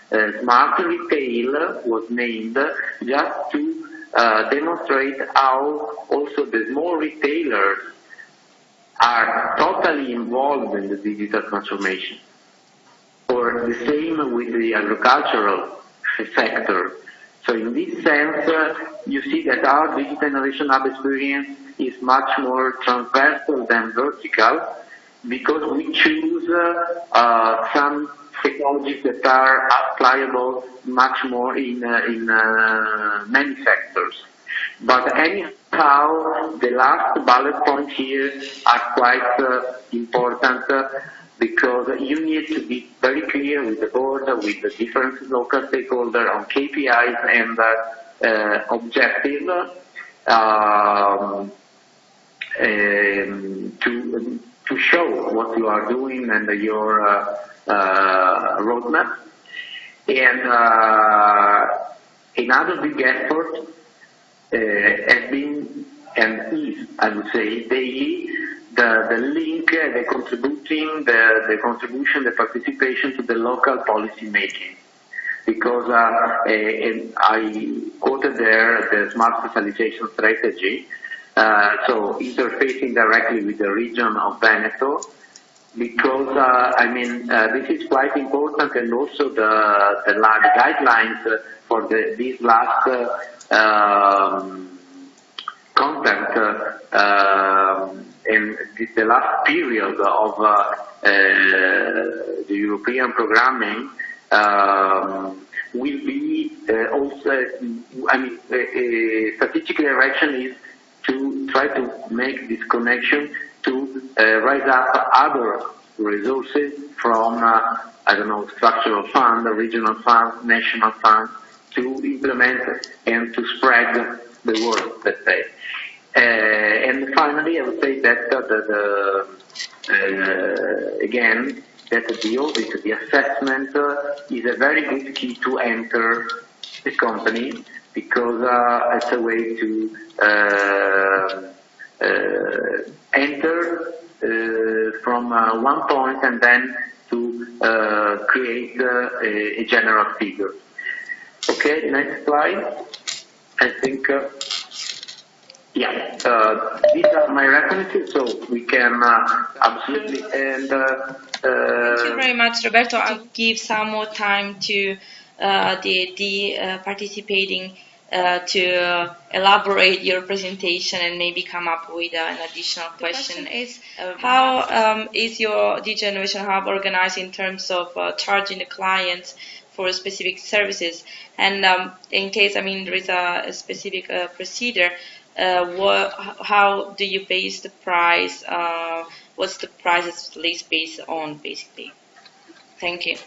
smart retail, was named, just to demonstrate how also the small retailers are totally involved in the digital transformation. Or the same with the agricultural sector. So in this sense, you see that our Digital Innovation Hub experience is much more transversal than vertical, because we choose some technologies that are applicable much more in many sectors. But anyhow, the last bullet point here are quite important, because you need to be very clear with the board, with the different local stakeholders on KPIs and objectives to show what you are doing and your roadmap. And another big effort has been and is, I would say, daily, the link, the contribution, the participation to the local policy making. Because I quoted there the smart specialization strategy, so interfacing directly with the region of Veneto, because this is quite important, and also the guidelines for these last content in the last period of the European programming will be also, strategic direction is to try to make this connection to raise up other resources from, structural fund, regional fund, national fund, to implement and to spread the word, let's say. And finally, I would say that again, that the audit, the assessment is a very good key to enter the company, because it's a way to enter from one point and then to create a general figure. Okay, next slide. I think, these are my references, so we can absolutely end. Thank you very much, Roberto. I'll give some more time to the participating to elaborate your presentation and maybe come up with an additional question. Is how is your Digital Innovation Hub organized in terms of charging the clients for specific services? And in case, there is a specific procedure, how do you base the price? What's the price list based on, basically? Thank you.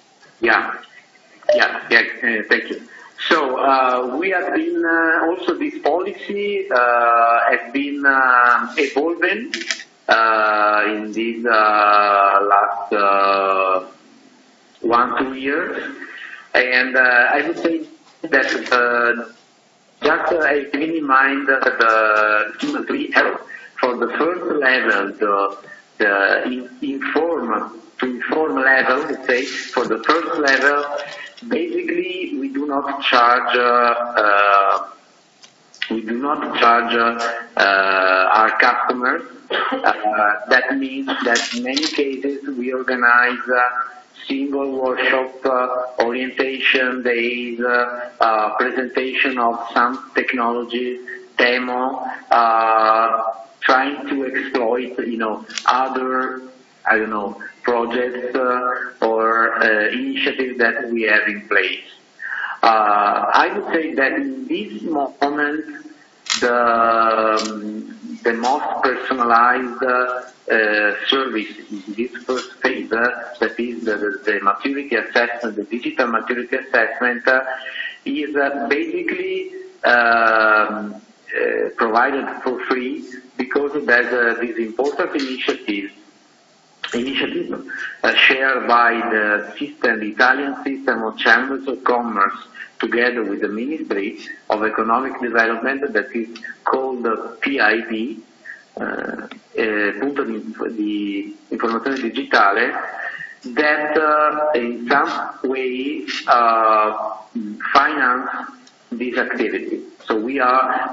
Thank you. So we have been also, this policy has been evolving in these last 1-2 years, and I would say that just having in mind the 2 or 3 errors. For the first level, the inform level, let's say, for the first level, basically we do not charge our customers. That means that in many cases we organize single workshop, orientation days, presentation of some technologies, demo, trying to exploit, other, projects or initiatives that we have in place. I would say that in this moment, the most personalized service in this first phase, that is the maturity assessment, the digital maturity assessment, is basically provided for free because there's this important initiative shared by the Italian system of chambers of commerce together with the Ministry of Economic Development, that is called PID, Punto di Informazione Digitale, that in some way finance this activity. So we have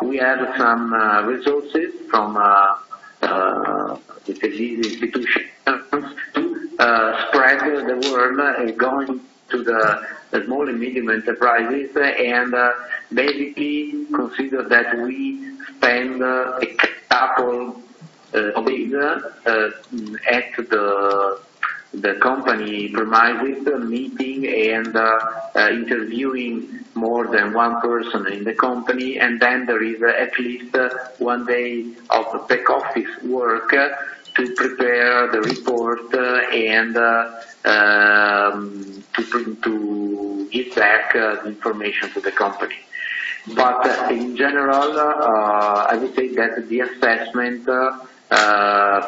some resources from these institutions to spread the word, going to the small and medium enterprises, and basically consider that we spend a couple of days at the company premises, meeting and interviewing more than one person in the company, and then there is at least 1 day of back office work to prepare the report and to give back the information to the company. But in general, I would say that the assessment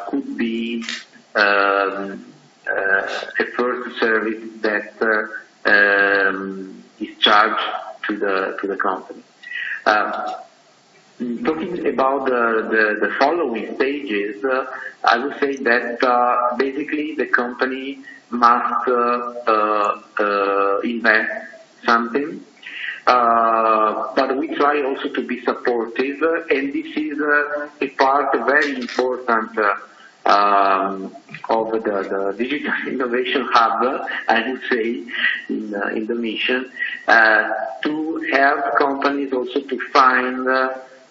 could be a first service that is charged to the company. Talking about the following stages, I would say that basically the company must invest something, but we try also to be supportive, and this is a part very important of the Digital Innovation Hub, I would say, in the mission, to help companies also to find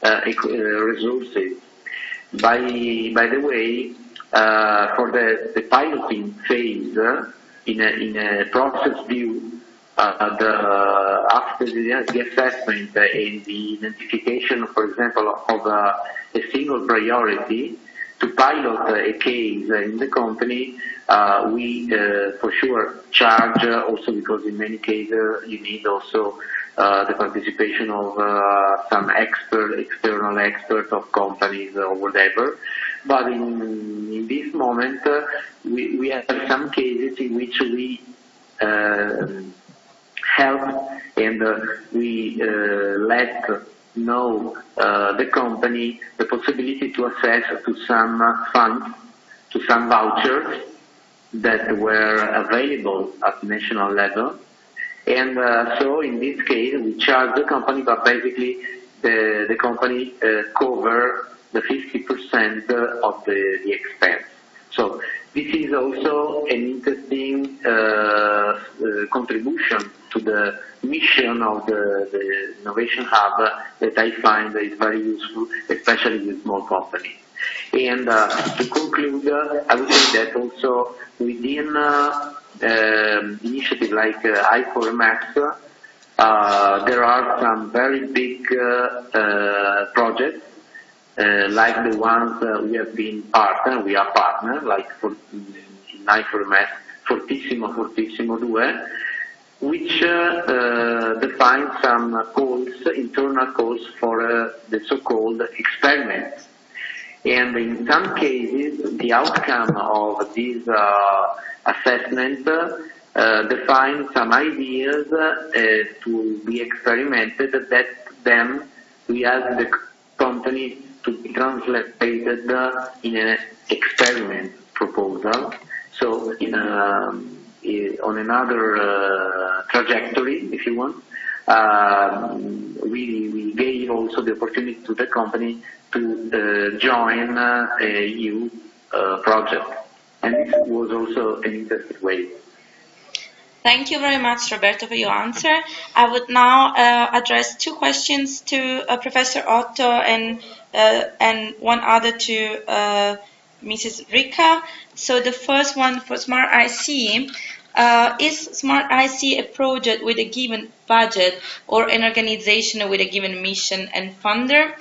resources. By the way, for the piloting phase, in a process view, after the assessment and the identification, for example, of a single priority, to pilot a case in the company, we for sure charge also, because in many cases you need also the participation of some external experts of companies or whatever. But in this moment, we have some cases in which we help and we let know the company the possibility to access to some funds, to some vouchers that were available at national level. And so in this case, we charge the company, but basically the company cover the 50% of the expense. So this is also an interesting contribution to the mission of the Innovation Hub that I find is very useful, especially with small companies. And to conclude, I would say that also within initiative like I4Max, there are some very big projects like the ones we have been we are partner, like in I4Max, Fortissimo 2, which define some calls, internal calls for the so-called experiments. And in some cases, the outcome of this assessment define some ideas to be experimented, that then we ask the company to be translated in an experiment proposal. So on another trajectory, if you want, we gave also the opportunity to the company to join a EU project. And this was also an interesting way. Thank you very much, Roberto, for your answer. I would now address two questions to Professor Otto and one other to Mrs. Ricca. So the first one for Smart IC, Is Smart IC a project with a given budget or an organization with a given mission and funder?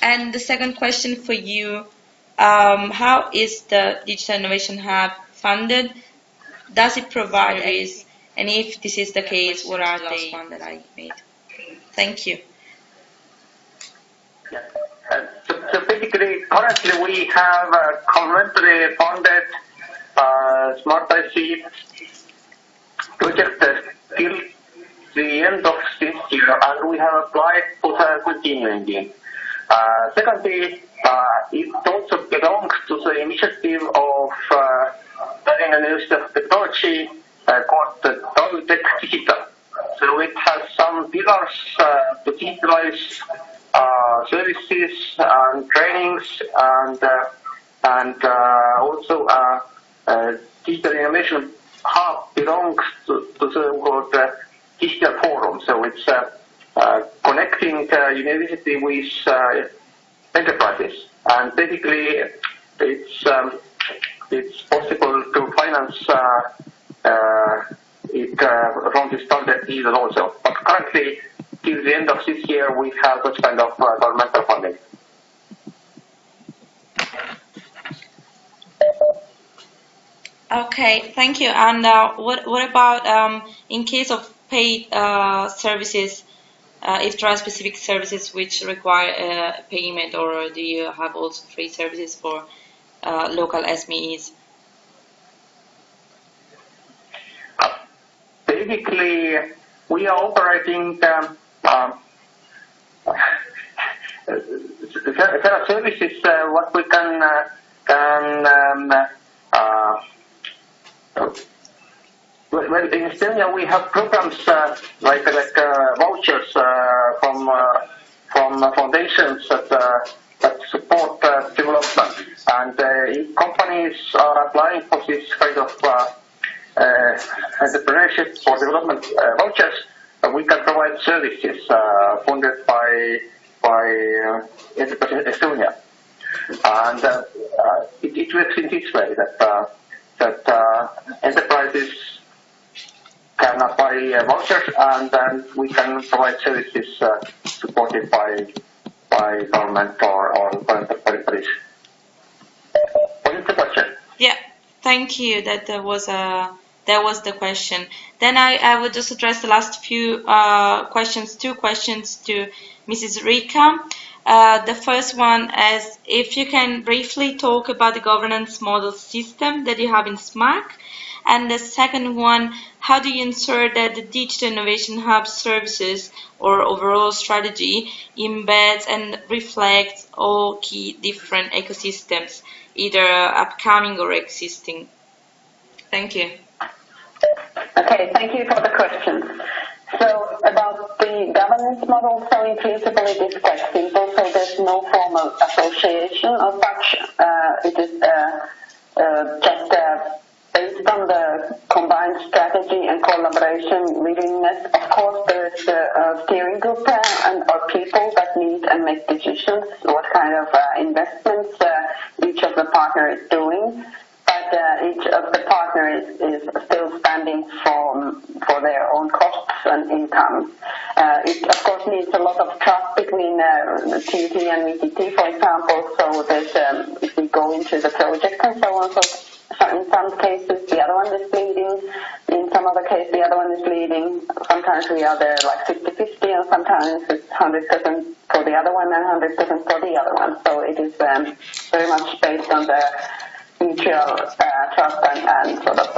And the second question for you, how is the Digital Innovation Hub funded? Does it provide salaries? And if this is the case, what are the last one that I made? Thank you. Yeah. So basically, currently we have a currently funded Smart IC project till the end of this year, and we have applied for continuing. Secondly, it also belongs to the initiative of Tallinna University of Technology called the TalTech Digital. So it has some pillars to digitalize services and trainings and also Digital Innovation Hub belongs to the so-called Digital Forum. So it's connecting university with enterprises, and basically it's possible to finance it from this target digital also. But currently, till the end of this year, we have such kind of governmental funding. Okay, thank you. And what about in case of paid services? If there are specific services which require payment, or do you have also free services for local SMEs? Basically, we are operating there are services what we can well, in Estonia we have programs like vouchers from foundations that support development, and if companies are applying for this kind of entrepreneurship for development vouchers, we can provide services funded by Enterprise Estonia, and it works in this way that enterprises can apply vouchers, and then we can provide services supported by government or government bodies. What is the question? Yeah, thank you. That was the question. Then I would just address the last few two questions to Mrs. Rika. The first one is if you can briefly talk about the governance model system that you have in SMAC. And the second one, how do you ensure that the Digital Innovation Hub services or overall strategy embeds and reflects all key different ecosystems, either upcoming or existing? Thank you. Okay, thank you for the question. So about the governance model, so in principle it is quite simple, so there's no formal association of such. It is just based on the combined strategy and collaboration willingness. Of course, there's a steering group and our people that meet and make decisions what kind of investments each of the partners is doing. But each of the partners is still standing for their own costs and income. It of course needs a lot of trust between TUT and VTT, for example. So there's if we go into the project and so on. So in some cases the other one is leading. In some other cases the other one is leading. Sometimes we are there like 50-50, and sometimes it's 100% for the other one and 100% for the other one. So it is very much based on the mutual trust and sort of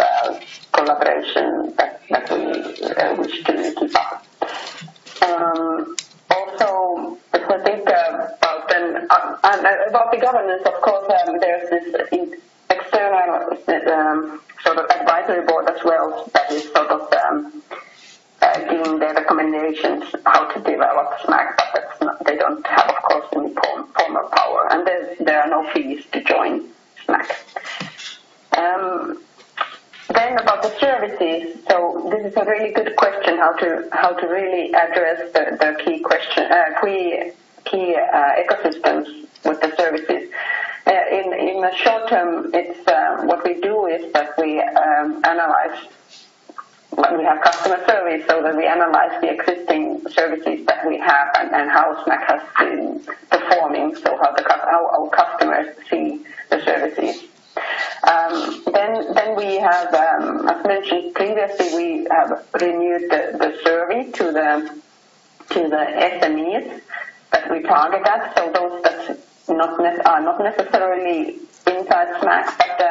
collaboration that we wish to keep up. Also, if we think about the governance, of course, there's this external sort of advisory board as well that is sort of giving their recommendations how to develop SMAC, but that's not, they don't have, of course, any formal power, and there are no fees to join SMAC. Then about the services, so this is a really good question, how to really address the key ecosystems with the services. In the short term, it's what we do is that we analyze we have customer surveys so that we analyze the existing services that we have and how SMAC has been performing, so how our customers see the services. Then we have, as mentioned previously, we have renewed the survey to the SMEs that we target at, so those that are not necessarily inside SMAC, but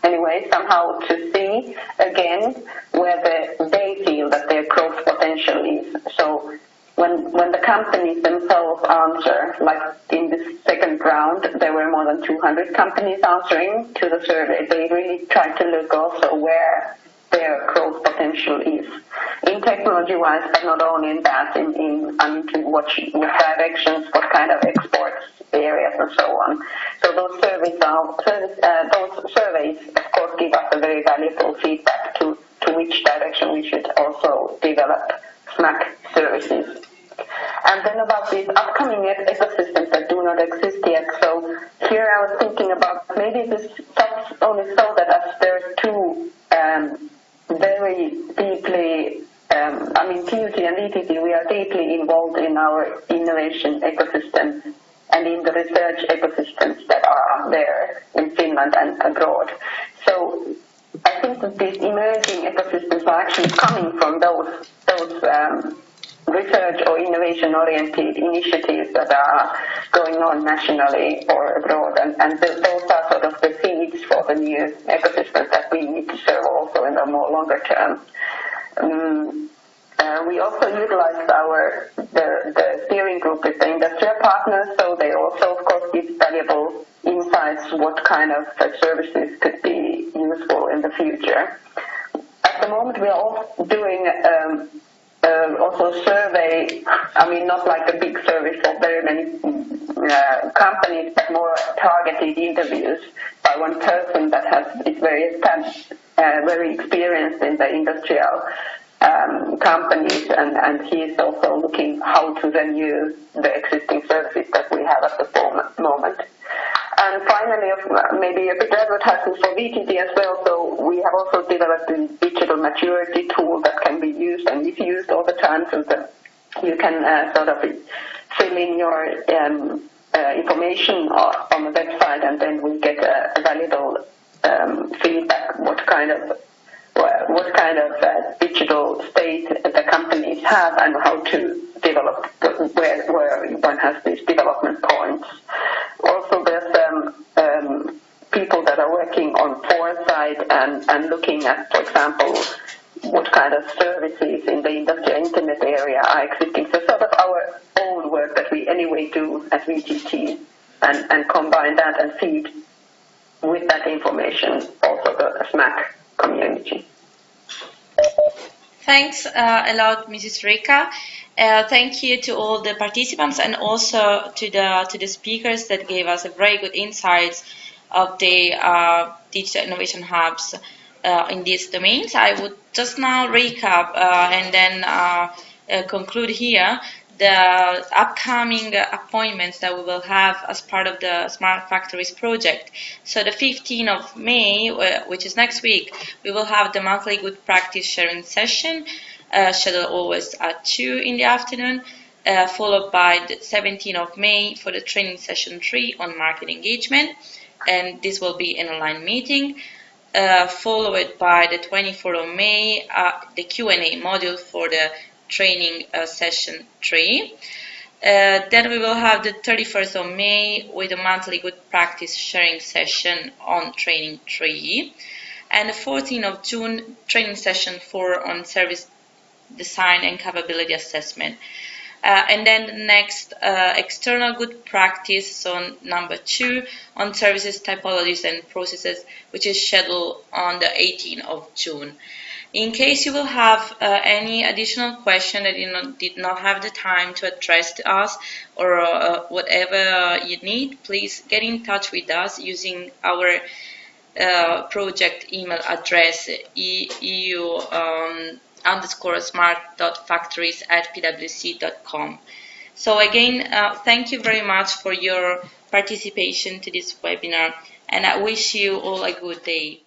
anyway, somehow to see again where they feel that their growth potential is. So when the companies themselves answer, like in this second round, there were more than 200 companies answering to the survey. They really tried to look also where their growth potential is in technology-wise, but not only in that, to what directions, what kind of exports areas, and so on. So those surveys, of course, give us a very valuable feedback to which direction we should also develop SMAC services. And then about these upcoming ecosystems that do not exist yet. So here I was thinking about maybe this is only so that as there are two very deeply, TUT and ETT, we are deeply involved in our innovation ecosystem and in the research ecosystems that are there in Finland and abroad. So I think that these emerging ecosystems are actually coming from those research or innovation-oriented initiatives that are going on nationally or abroad, and those are sort of the seeds for the new ecosystems that we need to serve also in the more longer term. We also utilized the steering group with the industrial partners, so they also, of course, give valuable insights what kind of services could be useful in the future. At the moment, we are all doing also survey, not like a big survey for very many companies, but more targeted interviews by one person that is very experienced in the industrial companies, and he is also looking how to renew the existing services that we have at the moment. And finally, maybe a bit advertising for VTT as well. So we have also developed a digital maturity tool that can be used and is used all the time, so that you can sort of fill in your information on the website, and then we get a valuable feedback what kind of digital state the companies have and how to develop where one has these development points. Also, there's people that are working on foresight and looking at, for example, what kind of services in the industrial internet area are existing. So sort of our own work that we anyway do at VTT, and combine that and feed with that information also the SMAC community. Thanks a lot, Mrs. Rika. Thank you to all the participants and also to the speakers that gave us a very good insights of the digital innovation hubs in these domains. I would just now recap and then conclude here the upcoming appointments that we will have as part of the Smart Factories project. So the 15th of May, which is next week, we will have the monthly good practice sharing session, scheduled always at 2 in the afternoon, followed by the 17th of May for the training session 3 on market engagement, and this will be an online meeting, followed by the 24th of May, the Q&A module for the training session 3. Then we will have the 31st of May with a monthly good practice sharing session on training 3. And the 14th of June, training session 4 on service design and capability assessment. And then the next external good practice, so number 2, on services, typologies and processes, which is scheduled on the 18th of June. In case you will have any additional question that you did not have the time to address to us, or whatever you need, please get in touch with us using our project email address eu_smart.factories@pwc.com. So again, thank you very much for your participation to this webinar, and I wish you all a good day.